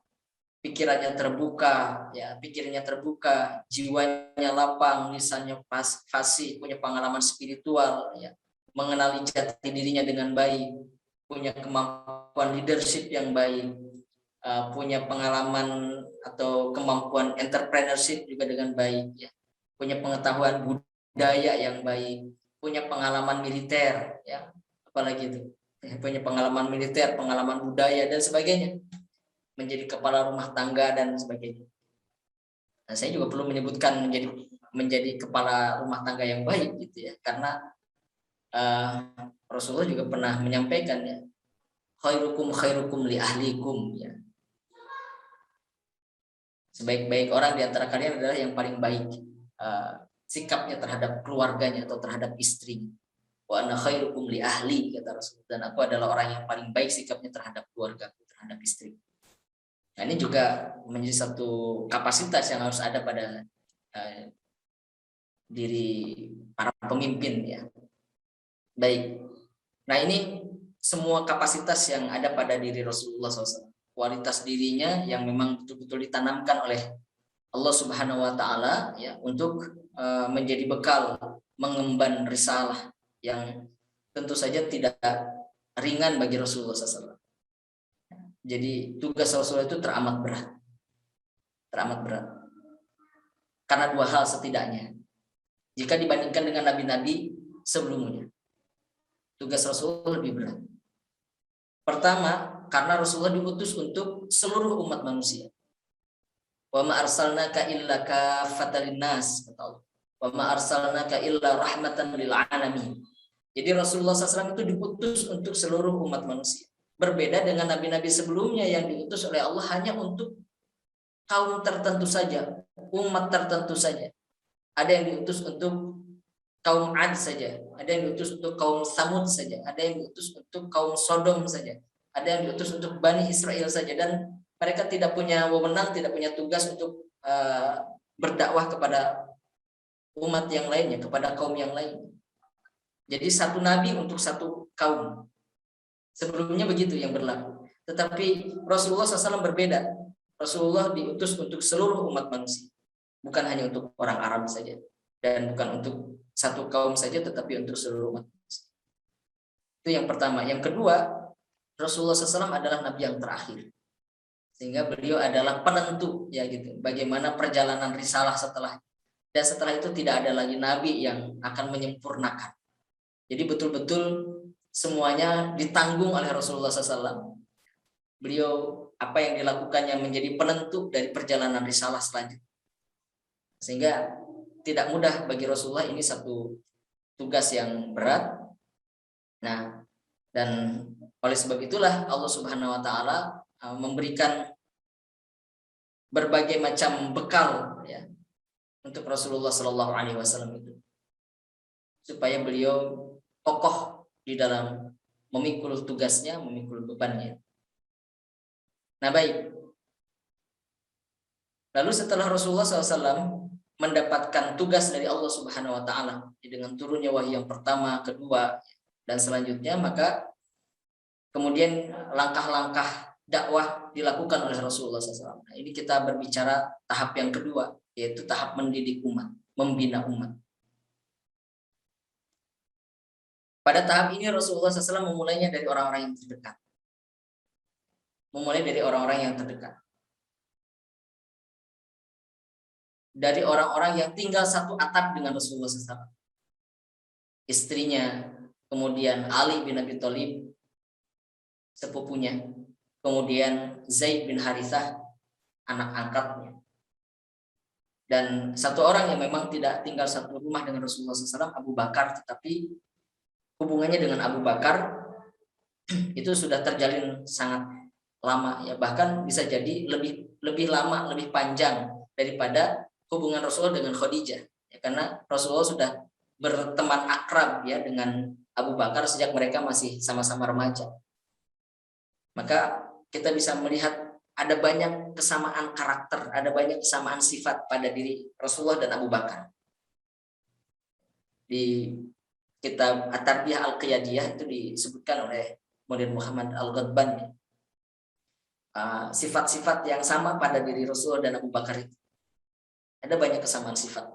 pikirannya terbuka, ya, pikirannya terbuka, jiwanya lapang, lisannya fasih, punya pengalaman spiritual, ya, mengenali jati dirinya dengan baik, punya kemampuan leadership yang baik, punya pengalaman atau kemampuan entrepreneurship juga dengan baik, ya, punya pengetahuan budaya yang baik, punya pengalaman militer, ya, apalagi itu, ya, punya pengalaman militer, pengalaman budaya dan sebagainya, menjadi kepala rumah tangga dan sebagainya. Nah, saya juga perlu menyebutkan menjadi kepala rumah tangga yang baik gitu ya, karena Rasulullah juga pernah menyampaikan, ya, khairukum li ahlikum, ya. Sebaik-baik orang di antara kalian adalah yang paling baik sikapnya terhadap keluarganya atau terhadap istrinya. Wa ana khairukum li ahli, kata Rasul, dan aku adalah orang yang paling baik sikapnya terhadap keluarga, terhadap istri. Nah, ini juga menjadi satu kapasitas yang harus ada pada diri para pemimpin, ya. Baik. Nah, ini semua kapasitas yang ada pada diri Rasulullah SAW. Kualitas dirinya yang memang betul-betul ditanamkan oleh Allah Subhanahu wa taala, ya, untuk menjadi bekal mengemban risalah yang tentu saja tidak ringan bagi Rasulullah SAW. Jadi tugas Rasulullah itu teramat berat. Teramat berat. Karena dua hal setidaknya. Jika dibandingkan dengan nabi-nabi sebelumnya, tugas Rasulullah lebih berat. Pertama, karena Rasulullah diutus untuk seluruh umat manusia. Wa ma arsalnaka illa kafatan linnas, kata Allah. Wa ma arsalnaka illa rahmatan lil alamin. Jadi Rasulullah SAW itu diutus untuk seluruh umat manusia. Berbeda dengan nabi-nabi sebelumnya yang diutus oleh Allah hanya untuk kaum tertentu saja, umat tertentu saja. Ada yang diutus untuk kaum Ad saja, ada yang diutus untuk kaum Samud saja, ada yang diutus untuk kaum Sodom saja, ada yang diutus untuk Bani Israel saja, dan mereka tidak punya wewenang, tidak punya tugas untuk berdakwah kepada umat yang lainnya, kepada kaum yang lain. Jadi satu nabi untuk satu kaum. Sebelumnya begitu yang berlaku. Tetapi Rasulullah SAW berbeda. Rasulullah diutus untuk seluruh umat manusia, bukan hanya untuk orang Arab saja, dan bukan untuk satu kaum saja, tetapi untuk seluruh umat manusia. Itu yang pertama. Yang kedua, Rasulullah SAW adalah nabi yang terakhir, sehingga beliau adalah penentu, ya, gitu, bagaimana perjalanan risalah setelah, dan setelah itu tidak ada lagi nabi yang akan menyempurnakan. Jadi betul-betul semuanya ditanggung oleh Rasulullah SAW. Beliau, apa yang dilakukannya menjadi penentu dari perjalanan risalah selanjutnya, sehingga tidak mudah bagi Rasulullah. Ini satu tugas yang berat. Nah, dan oleh sebab itulah Allah Subhanahu wa taala memberikan berbagai macam bekal, ya, untuk Rasulullah Shallallahu alaihi wasallam itu, supaya beliau kokoh di dalam memikul tugasnya, memikul bebannya. Nah, baik. Lalu setelah Rasulullah SAW mendapatkan tugas dari Allah Subhanahu wa taala dengan turunnya wahyu yang pertama, kedua, dan selanjutnya, maka kemudian langkah-langkah dakwah dilakukan oleh Rasulullah SAW. Nah, ini kita berbicara tahap yang kedua, yaitu tahap mendidik umat, membina umat. Pada tahap ini Rasulullah SAW memulainya dari orang-orang yang terdekat. Memulai dari orang-orang yang terdekat. dari orang-orang yang tinggal satu atap dengan Rasulullah SAW. Istrinya, kemudian Ali bin Abi Thalib, sepupunya, kemudian Zaid bin Harithah, anak angkatnya, dan satu orang yang memang tidak tinggal satu rumah dengan Rasulullah SAW, Abu Bakar, tetapi hubungannya dengan Abu Bakar itu sudah terjalin sangat lama, ya, bahkan bisa jadi lebih lama, lebih panjang daripada hubungan Rasulullah dengan Khadijah, ya, karena Rasulullah sudah berteman akrab, ya, dengan Abu Bakar sejak mereka masih sama-sama remaja. Maka kita bisa melihat ada banyak kesamaan karakter, ada banyak kesamaan sifat pada diri Rasulullah dan Abu Bakar. Di kitab At-Tarbiyah Al-Qiyadiyah itu disebutkan oleh Muhammad Muhammad Al-Ghadban, sifat-sifat yang sama pada diri Rasulullah dan Abu Bakar itu. Ada banyak kesamaan sifat.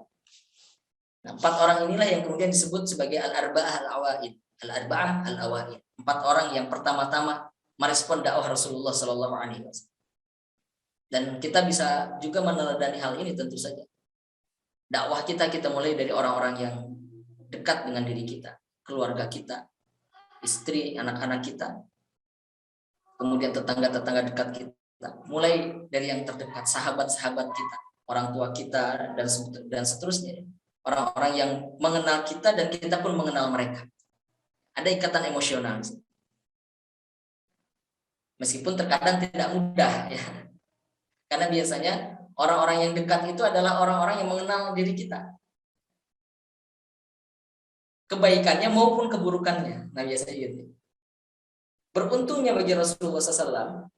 Nah, 4 orang inilah yang kemudian disebut sebagai Al-Arba'ah Al-Awaid. Al-Arba'ah Al-Awaid. 4 orang yang pertama-tama merespon dakwah Rasulullah Sallallahu Alaihi Wasallam. Dan kita bisa juga meneladani hal ini tentu saja. Dakwah kita mulai dari orang-orang yang dekat dengan diri kita, keluarga kita, istri, anak-anak kita, kemudian tetangga-tetangga dekat kita. Mulai dari yang terdekat, sahabat-sahabat kita, orang tua kita, dan seterusnya. Orang-orang yang mengenal kita dan kita pun mengenal mereka. Ada ikatan emosional. Meskipun terkadang tidak mudah, ya. Karena biasanya orang-orang yang dekat itu adalah orang-orang yang mengenal diri kita, kebaikannya maupun keburukannya. Nah, biasanya gitu. Beruntungnya bagi Rasulullah SAW,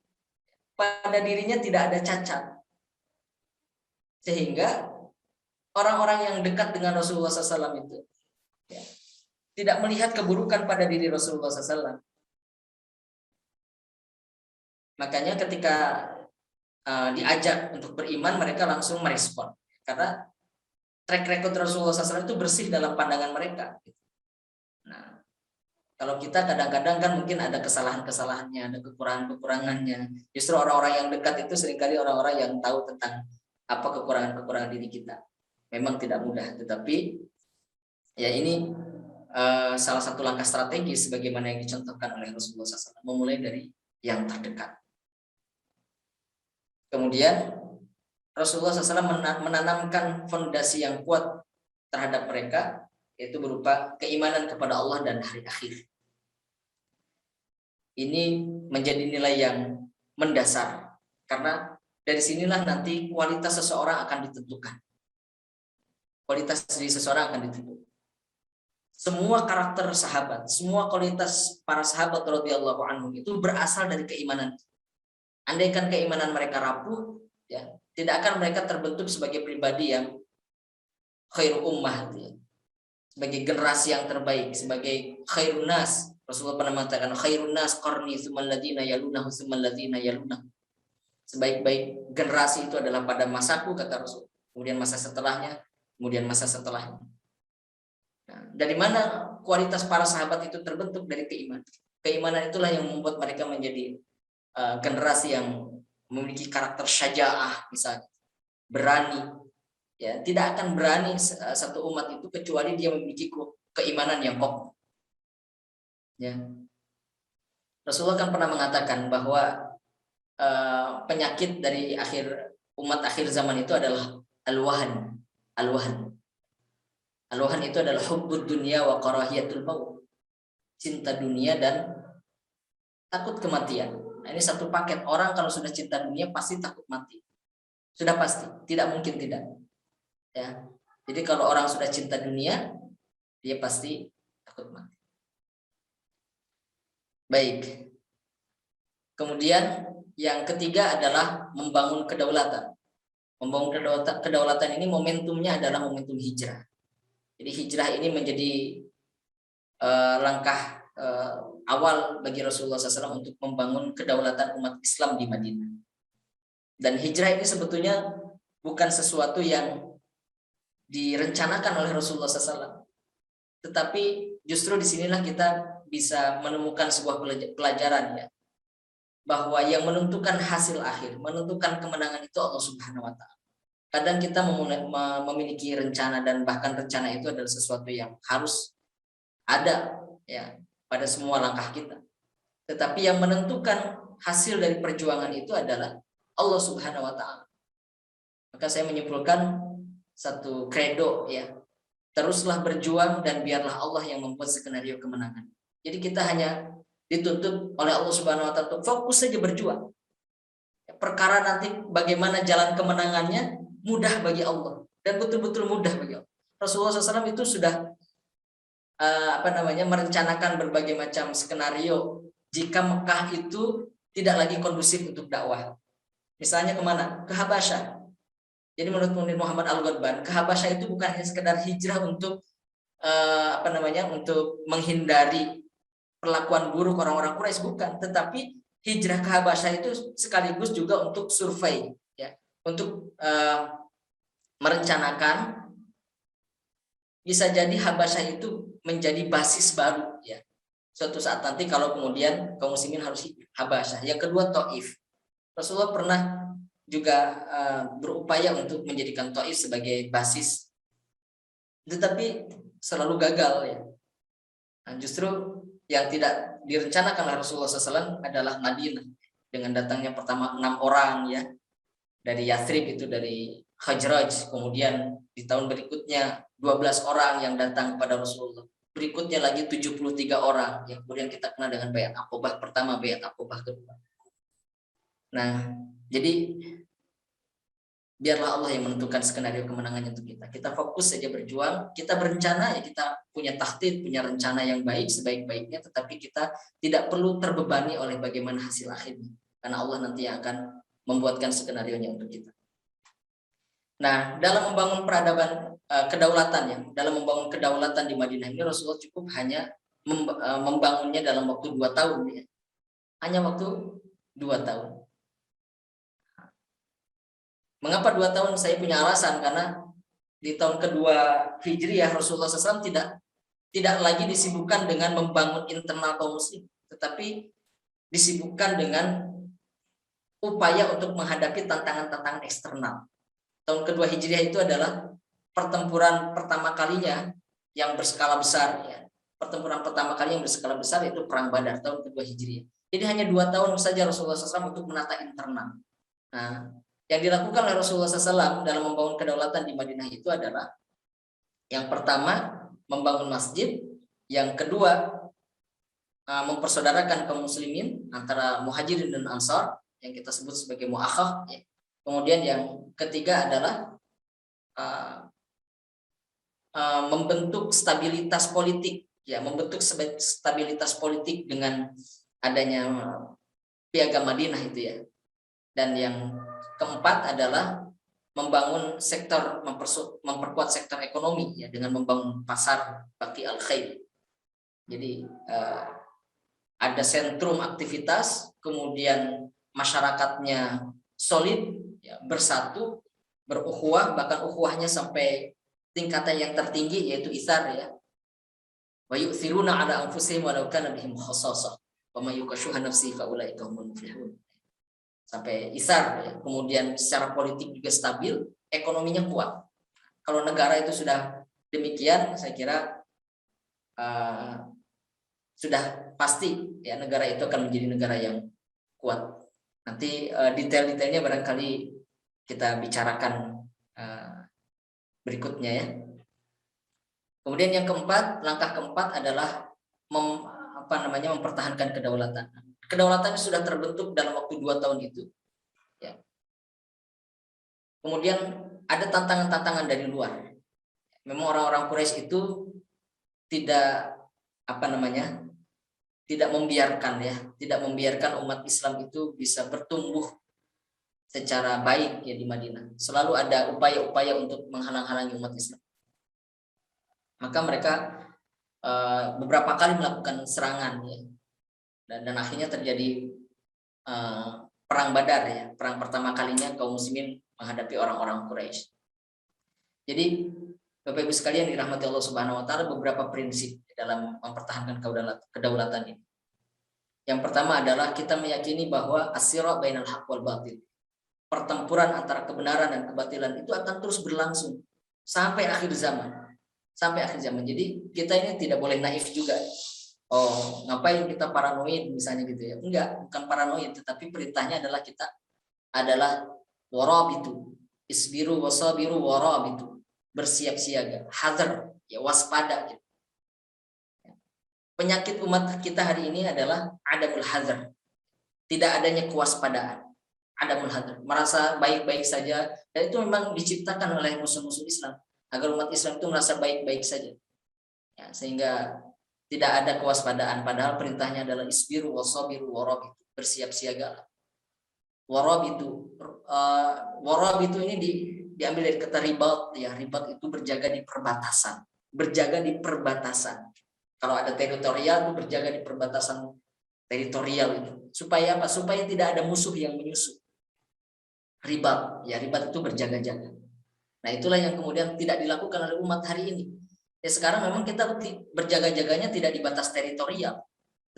pada dirinya tidak ada cacat, sehingga orang-orang yang dekat dengan Rasulullah SAW itu, ya, tidak melihat keburukan pada diri Rasulullah SAW. Makanya ketika diajak untuk beriman, mereka langsung merespon, karena track record Rasulullah SAW itu bersih dalam pandangan mereka. Nah, kalau kita kadang-kadang kan mungkin ada kesalahan-kesalahannya, ada kekurangan-kekurangannya. Justru orang-orang yang dekat itu seringkali orang-orang yang tahu tentang apa kekurangan-kekurangan diri kita. Memang tidak mudah, tetapi ya ini salah satu langkah strategis sebagaimana yang dicontohkan oleh Rasulullah SAW, memulai dari yang terdekat. Kemudian Rasulullah SAW menanamkan fondasi yang kuat terhadap mereka, yaitu berupa keimanan kepada Allah dan hari akhir. Ini menjadi nilai yang mendasar, karena dari sinilah nanti kualitas seseorang akan ditentukan. Kualitas diri seseorang akan ditentukan. Semua karakter sahabat, semua kualitas para sahabat radhiyallahu anhum itu berasal dari keimanan. Andaikan keimanan mereka rapuh, ya, tidak akan mereka terbentuk sebagai pribadi yang khairu ummah, ya, sebagai generasi yang terbaik, sebagai khairun nas. Rasulullah pernah mengatakan khairun nas qarni tsummal ladzina yalunahu tsummal ladzina yalunahu. Sebaik-baik generasi itu adalah pada masaku, kata Rasul. Kemudian masa setelahnya, kemudian masa setelahnya. Nah, dari mana kualitas para sahabat itu terbentuk? Dari keimanan. Keimanan itulah yang membuat mereka menjadi generasi yang memiliki karakter syaja'ah, misalnya berani, ya, tidak akan berani satu umat itu kecuali dia memiliki keimanan yang kokoh, ya. Rasulullah kan pernah mengatakan bahwa penyakit dari umat akhir zaman itu adalah al-wahan. Al-wahan itu adalah hubbud dunya wa karahiyatul maut, cinta dunia dan takut kematian. Nah, ini satu paket. Orang kalau sudah cinta dunia pasti takut mati. Sudah pasti, tidak mungkin tidak. Ya. Jadi kalau orang sudah cinta dunia, dia pasti takut mati. Baik. Kemudian yang ketiga adalah membangun kedaulatan. Membangun kedaulatan ini momentumnya adalah momentum hijrah. Jadi hijrah ini menjadi langkah awal bagi Rasulullah SAW untuk membangun kedaulatan umat Islam di Madinah. Dan hijrah ini sebetulnya bukan sesuatu yang direncanakan oleh Rasulullah SAW, tetapi justru disinilah kita bisa menemukan sebuah pelajaran, ya, bahwa yang menentukan hasil akhir, menentukan kemenangan itu Allah Subhanahu Wa Taala. kadang kita memiliki rencana, dan bahkan rencana itu adalah sesuatu yang harus ada ya pada semua langkah kita. Tetapi yang menentukan hasil dari perjuangan itu adalah Allah Subhanahu wa taala. Maka saya menyimpulkan satu credo ya. Teruslah berjuang dan biarlah Allah yang membuat skenario kemenangan. Jadi kita hanya dituntut oleh Allah Subhanahu wa taala untuk fokus saja berjuang. Perkara nanti bagaimana jalan kemenangannya mudah bagi Allah, dan betul-betul mudah bagi Allah. Rasulullah SAW itu sudah merencanakan berbagai macam skenario jika Mekah itu tidak lagi kondusif untuk dakwah. Misalnya kemana? Ke Habasyah. Jadi menurut Muhammad Al-Ghadban, ke Habasyah itu bukan hanya sekedar hijrah untuk untuk menghindari perlakuan buruk orang-orang Quraisy, bukan, tetapi hijrah ke Habasyah itu sekaligus juga untuk survei ya, untuk merencanakan bisa jadi Habasyah itu menjadi basis baru ya. Suatu saat nanti kalau kemudian kaum muslimin harus Habasyah. Yang kedua, Taif. Rasulullah pernah juga berupaya untuk menjadikan Taif sebagai basis, tetapi selalu gagal ya. Nah, justru yang tidak direncanakan oleh Rasulullah SAW adalah Madinah, dengan datangnya pertama 6 orang ya dari Yathrib, itu dari Khazraj. Kemudian di tahun berikutnya 12 orang yang datang kepada Rasulullah. Berikutnya lagi 73 orang yang kemudian kita kenal dengan Baiat Aqobah pertama, Baiat Aqobah kedua. Nah, jadi biarlah Allah yang menentukan skenario kemenangannya untuk kita. Kita fokus saja berjuang, kita berencana ya, kita punya takdir, punya rencana yang baik sebaik-baiknya, tetapi kita tidak perlu terbebani oleh bagaimana hasil akhirnya, karena Allah nanti yang akan membuatkan skenarionya untuk kita. Nah, dalam membangun peradaban kedaulatan ya, dalam membangun kedaulatan di Madinah ini Rasulullah cukup hanya membangunnya dalam waktu 2 tahun ya. Hanya waktu 2 tahun. Mengapa 2 tahun? Saya punya alasan, karena di tahun kedua Hijriah Rasulullah SAW tidak lagi disibukkan dengan membangun internal kaum muslim, tetapi disibukkan dengan upaya untuk menghadapi tantangan-tantangan eksternal. Tahun kedua Hijriah itu adalah pertempuran pertama kalinya yang berskala besar ya. Pertempuran pertama kali yang berskala besar itu Perang Badar tahun kedua Hijriah. Jadi hanya 2 tahun saja Rasulullah SAW untuk menata internal. Nah, yang dilakukan oleh Rasulullah SAW dalam membangun kedaulatan di Madinah itu adalah yang pertama membangun masjid, yang kedua mempersaudarakan kaum muslimin antara muhajirin dan ansar yang kita sebut sebagai muakhah ya. Kemudian yang ketiga adalah membentuk stabilitas politik ya, membentuk stabilitas politik dengan adanya Piagam Madinah itu ya. Dan yang keempat adalah membangun sektor, memperkuat sektor ekonomi ya, dengan membangun pasar Baqi al-Khair. Jadi ada sentrum aktivitas, kemudian masyarakatnya solid ya, bersatu, berukhuwah, bahkan ukhuwahnya sampai tingkatan yang tertinggi yaitu isar ya. Wa yu'thiruna 'ala anfusihim walau kana bihim khassasah wa may yukashuha nafsi fa ulaika humul muflihun. Sampai isar ya. Kemudian secara politik juga stabil, ekonominya kuat. Kalau negara itu sudah demikian, saya kira sudah pasti ya negara itu akan menjadi negara yang kuat. Nanti detail-detailnya barangkali kita bicarakan berikutnya ya. Kemudian yang keempat, langkah keempat adalah mempertahankan kedaulatan. Kedaulatan sudah terbentuk dalam waktu 2 tahun itu. Ya. Kemudian ada tantangan-tantangan dari luar. Memang orang-orang Quraisy itu tidak tidak membiarkan umat Islam itu bisa bertumbuh secara baik ya di Madinah. Selalu ada upaya-upaya untuk menghalang-halangi umat Islam. Maka mereka beberapa kali melakukan serangan ya. Dan akhirnya terjadi perang Badar ya, perang pertama kalinya kaum muslimin menghadapi orang-orang Quraisy. Jadi Bapak Ibu sekalian dirahmati Allah Subhanahu wa taala, beberapa prinsip dalam mempertahankan kedaulatan ini. Yang pertama adalah kita meyakini bahwa as-sira bainal haq wal batil. pertempuran antara kebenaran dan kebatilan itu akan terus berlangsung sampai akhir zaman. Sampai akhir zaman. Jadi kita ini tidak boleh naif juga. Oh, ngapain kita paranoid misalnya gitu ya? Enggak, bukan paranoid, tetapi perintahnya adalah kita adalah warabitu. Isbiru wasabiru warabitu. Bersiap siaga, hadar, ya waspada gitu. Penyakit umat kita hari ini adalah adamul hadar. Tidak adanya kewaspadaan. Adamul hadar, merasa baik-baik saja, dan itu memang diciptakan oleh musuh-musuh Islam agar umat Islam itu merasa baik-baik saja. Ya, sehingga tidak ada kewaspadaan, padahal perintahnya adalah isbiru wasabiru warabitu, bersiap siaga. Warabitu ini diambil dari kata ribat ya. Ribat itu berjaga di perbatasan. Berjaga di perbatasan. Kalau ada teritorial itu berjaga di perbatasan teritorial itu. Supaya apa? Supaya tidak ada musuh yang menyusup. Ribat, ya ribat itu berjaga-jaga. Nah itulah yang kemudian tidak dilakukan oleh umat hari ini. Ya sekarang memang kita berjaga-jaganya tidak di batas teritorial,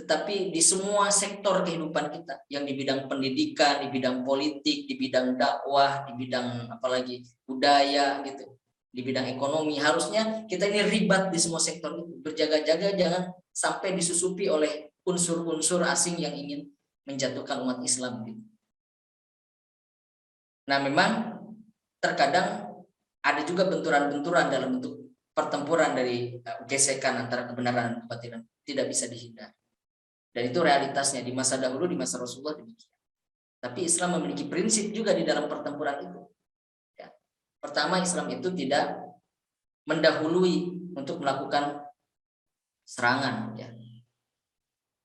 tetapi di semua sektor kehidupan kita, yang di bidang pendidikan, di bidang politik, di bidang dakwah, di bidang apalagi budaya gitu, di bidang ekonomi. Harusnya kita ini ribat di semua sektor itu, berjaga-jaga jangan sampai disusupi oleh unsur-unsur asing yang ingin menjatuhkan umat Islam gitu. Nah memang terkadang ada juga benturan-benturan dalam bentuk pertempuran dari gesekan antara kebenaran dan kebatilan, tidak bisa dihindari. Dan itu realitasnya di masa dahulu, di masa Rasulullah demikian. Tapi Islam memiliki prinsip juga di dalam pertempuran itu. Ya. Pertama, Islam itu tidak mendahului untuk melakukan serangan, ya.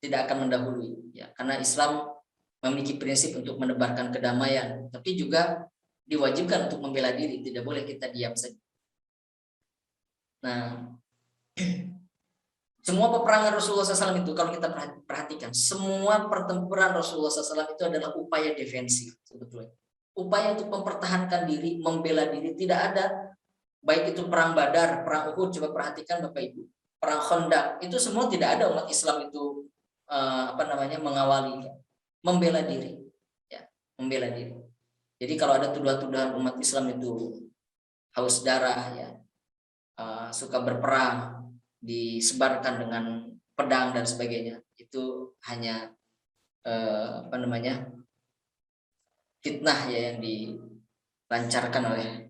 Tidak akan mendahului, ya. Karena Islam memiliki prinsip untuk menebarkan kedamaian, tapi juga diwajibkan untuk membela diri, tidak boleh kita diam saja. Nah, semua peperangan Rasulullah SAW itu kalau kita perhatikan, semua pertempuran Rasulullah SAW itu adalah upaya defensif sebetulnya. Upaya untuk mempertahankan diri, membela diri, tidak ada. Baik itu perang Badar, perang Uhud, coba perhatikan Bapak Ibu, perang Khandaq, itu semua tidak ada umat Islam itu mengawali, membela diri, ya, membela diri. Jadi kalau ada tuduhan-tuduhan umat Islam itu haus darah, ya, suka berperang, disebarkan dengan pedang dan sebagainya, itu hanya fitnah ya yang dilancarkan oleh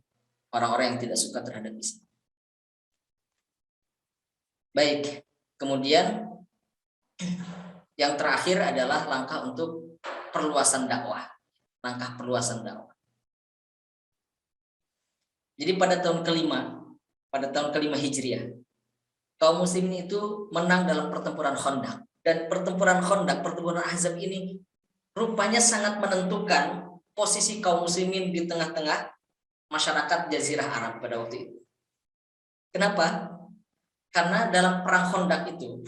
orang-orang yang tidak suka terhadap Islam. Baik, kemudian yang terakhir adalah langkah untuk perluasan dakwah. Langkah perluasan dakwah. Jadi pada tahun kelima Hijriah, kaum muslimin itu menang dalam pertempuran Khandaq. Dan pertempuran Khandaq, pertempuran Ahzab ini rupanya sangat menentukan posisi kaum muslimin di tengah-tengah masyarakat Jazirah Arab pada waktu itu. Kenapa? Karena dalam perang Khandaq itu,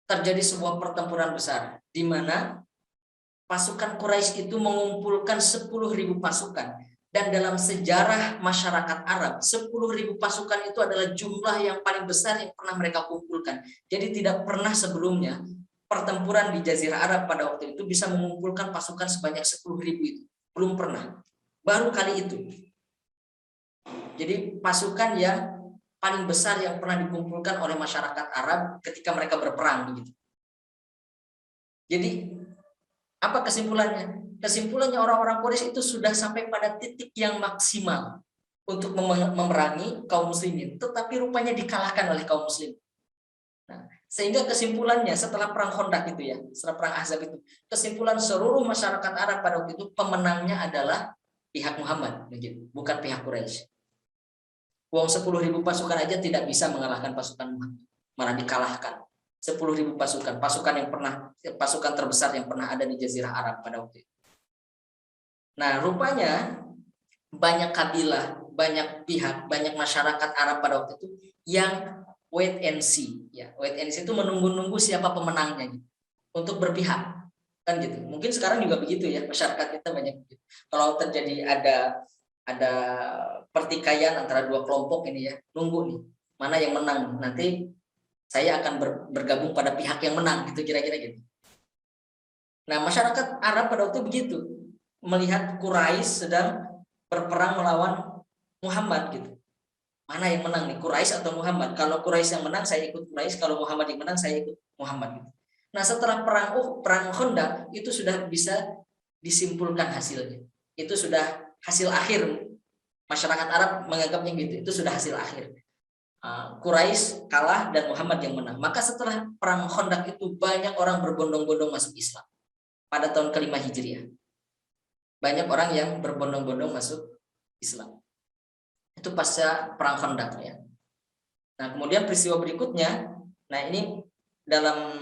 terjadi sebuah pertempuran besar di mana pasukan Quraisy itu mengumpulkan 10.000 pasukan, dan dalam sejarah masyarakat Arab 10.000 pasukan itu adalah jumlah yang paling besar yang pernah mereka kumpulkan. Jadi tidak pernah sebelumnya pertempuran di Jazirah Arab pada waktu itu bisa mengumpulkan pasukan sebanyak 10.000 itu, belum pernah, baru kali itu. Jadi pasukan yang paling besar yang pernah dikumpulkan oleh masyarakat Arab ketika mereka berperang begitu. Jadi apa kesimpulannya? Kesimpulannya orang-orang Quraisy itu sudah sampai pada titik yang maksimal untuk memerangi kaum muslimin, tetapi rupanya dikalahkan oleh kaum muslim. Nah, sehingga kesimpulannya setelah perang Khandaq itu ya, setelah perang Ahzab itu, kesimpulan seluruh masyarakat Arab pada waktu itu pemenangnya adalah pihak Muhammad, begitu, bukan pihak Quraisy. Uang 10.000 pasukan aja tidak bisa mengalahkan pasukan Muhammad, malah dikalahkan. 10.000 pasukan terbesar yang pernah ada di Jazirah Arab pada waktu itu. Nah, rupanya banyak kabilah, banyak pihak, banyak masyarakat Arab pada waktu itu yang wait and see, ya. Wait and see itu menunggu-nunggu siapa pemenangnya gitu, untuk berpihak, kan gitu. Mungkin sekarang juga begitu ya, masyarakat kita banyak gitu. Kalau terjadi ada pertikaian antara dua kelompok ini ya, nunggu nih mana yang menang, nanti saya akan bergabung pada pihak yang menang gitu, kira-kira gitu. Nah, masyarakat Arab pada waktu begitu, melihat Quraisy sedang berperang melawan Muhammad gitu. Mana yang menang nih, Quraisy atau Muhammad? Kalau Quraisy yang menang, saya ikut Quraisy. Kalau Muhammad yang menang, saya ikut Muhammad. Gitu. Nah, setelah perang Khandaq itu sudah bisa disimpulkan hasilnya. Itu sudah hasil akhir. Masyarakat Arab menganggapnya gitu. Itu sudah hasil akhir. Quraisy kalah dan Muhammad yang menang. Maka setelah perang Khandaq itu banyak orang berbondong-bondong masuk Islam pada tahun ke-5 Hijriah. Banyak orang yang berbondong-bondong masuk Islam. Itu pasca perang Khandaq ya. Nah, kemudian peristiwa berikutnya, nah ini dalam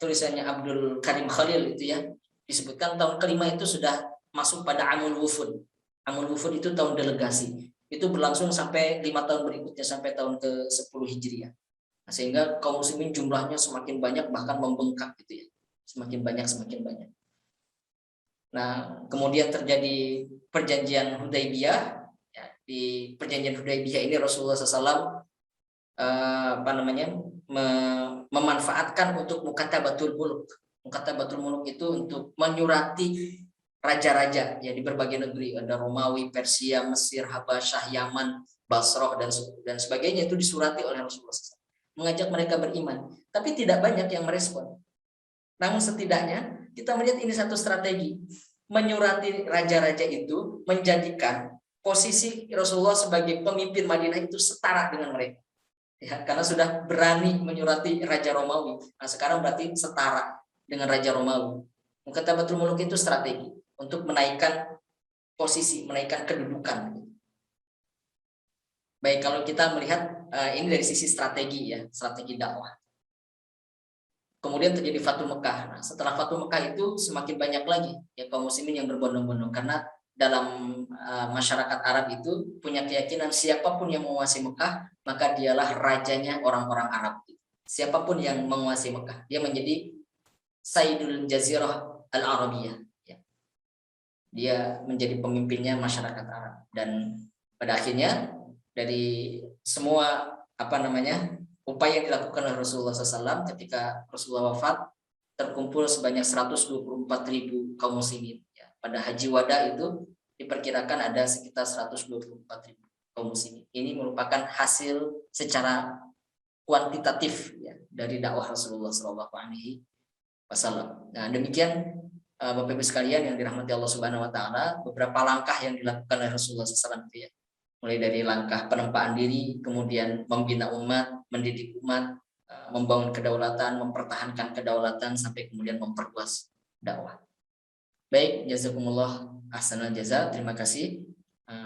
tulisannya Abdul Karim Khalil itu ya, disebutkan tahun ke-5 itu sudah masuk pada Amul Wufud. Amul Wufud itu tahun delegasi. Itu berlangsung sampai 5 tahun berikutnya, sampai tahun ke-10 Hijriah. Nah, sehingga kaum muslimin jumlahnya semakin banyak, bahkan membengkak gitu ya. Semakin banyak. Nah, kemudian terjadi perjanjian Hudaybiyah. Ya, di perjanjian Hudaybiyah ini Rasulullah SAW memanfaatkan untuk mukatabatul muluk. Mukatabatul muluk itu untuk menyurati raja-raja ya di berbagai negeri, ada Romawi, Persia, Mesir, Habasyah, Yaman, Basrah dan sebagainya, itu disurati oleh Rasulullah SAW, mengajak mereka beriman. Tapi tidak banyak yang merespon. Namun setidaknya kita melihat ini satu strategi, menyurati raja-raja itu menjadikan posisi Rasulullah sebagai pemimpin Madinah itu setara dengan mereka. Ya, karena sudah berani menyurati Raja Romawi. Nah, sekarang berarti setara dengan Raja Romawi. Mukatabatul muluk itu strategi untuk menaikkan posisi, menaikkan kedudukan. Baik, kalau kita melihat ini dari sisi strategi ya, strategi dakwah. Kemudian terjadi Fathul Mekah. Nah, setelah Fathul Mekah itu semakin banyak lagi ya kaum muslimin yang berbondong-bondong, karena dalam masyarakat Arab itu punya keyakinan siapapun yang menguasai Mekah, maka dialah rajanya orang-orang Arab. Siapapun yang menguasai Mekah, dia menjadi Sayyidul Jazirah Al-Arabiyah. Ya. Dia menjadi pemimpinnya masyarakat Arab. Dan pada akhirnya dari semua upaya yang dilakukan oleh Rasulullah SAW ketika Rasulullah wafat, terkumpul sebanyak 124.000 kaum muslimin. Ya. Pada Haji Wada itu diperkirakan ada sekitar 124.000 kaum muslimin. Ini merupakan hasil secara kuantitatif ya, dari dakwah Rasulullah SAW. Nah, demikian Bapak Ibu sekalian yang dirahmati Allah Subhanahu Wa Taala, beberapa langkah yang dilakukan oleh Rasulullah SAW ya. Mulai dari langkah penempaan diri, kemudian membina umat, mendidik umat, membangun kedaulatan, mempertahankan kedaulatan, sampai kemudian memperluas dakwah. Baik, jazakumullah ahsanal jaza. Terima kasih.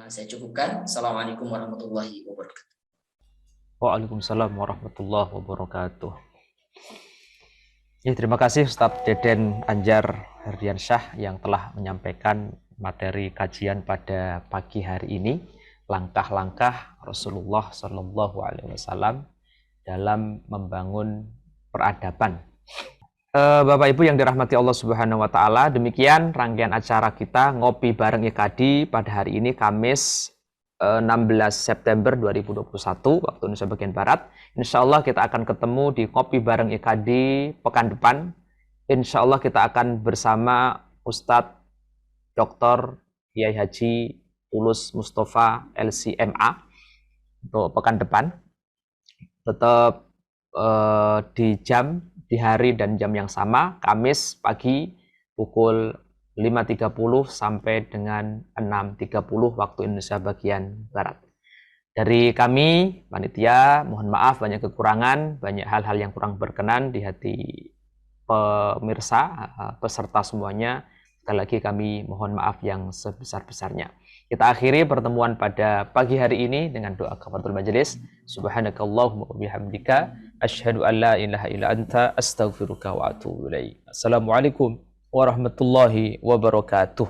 Saya cukupkan. Assalamualaikum warahmatullahi wabarakatuh. Waalaikumsalam warahmatullahi wabarakatuh. Ya, terima kasih Ustadz Deden Anjar Herdiansyah yang telah menyampaikan materi kajian pada pagi hari ini, langkah-langkah Rasulullah Shallallahu Alaihi Wasallam dalam membangun peradaban. Bapak Ibu yang dirahmati Allah Subhanahu Wa Taala, demikian rangkaian acara kita Ngopi Bareng IKADI pada hari ini Kamis 16 September 2021 waktu Indonesia bagian Barat. Insya Allah kita akan ketemu di Ngopi Bareng IKADI pekan depan. Insya Allah kita akan bersama Ustadz Dr. Kiai Haji Tulus Mustafa LCMA untuk pekan depan. Tetap di hari dan jam yang sama, Kamis pagi pukul 5.30 sampai dengan 6.30 waktu Indonesia bagian Barat. Dari kami, panitia, mohon maaf banyak kekurangan, banyak hal-hal yang kurang berkenan di hati pemirsa, peserta semuanya. Sekali lagi kami mohon maaf yang sebesar-besarnya. Kita akhiri pertemuan pada pagi hari ini dengan doa kafaratul majelis. Subhanakallahumma wa bihamdika asyhadu an la ilaha illa anta astaghfiruka wa atubu ilaik. Assalamualaikum warahmatullahi wabarakatuh.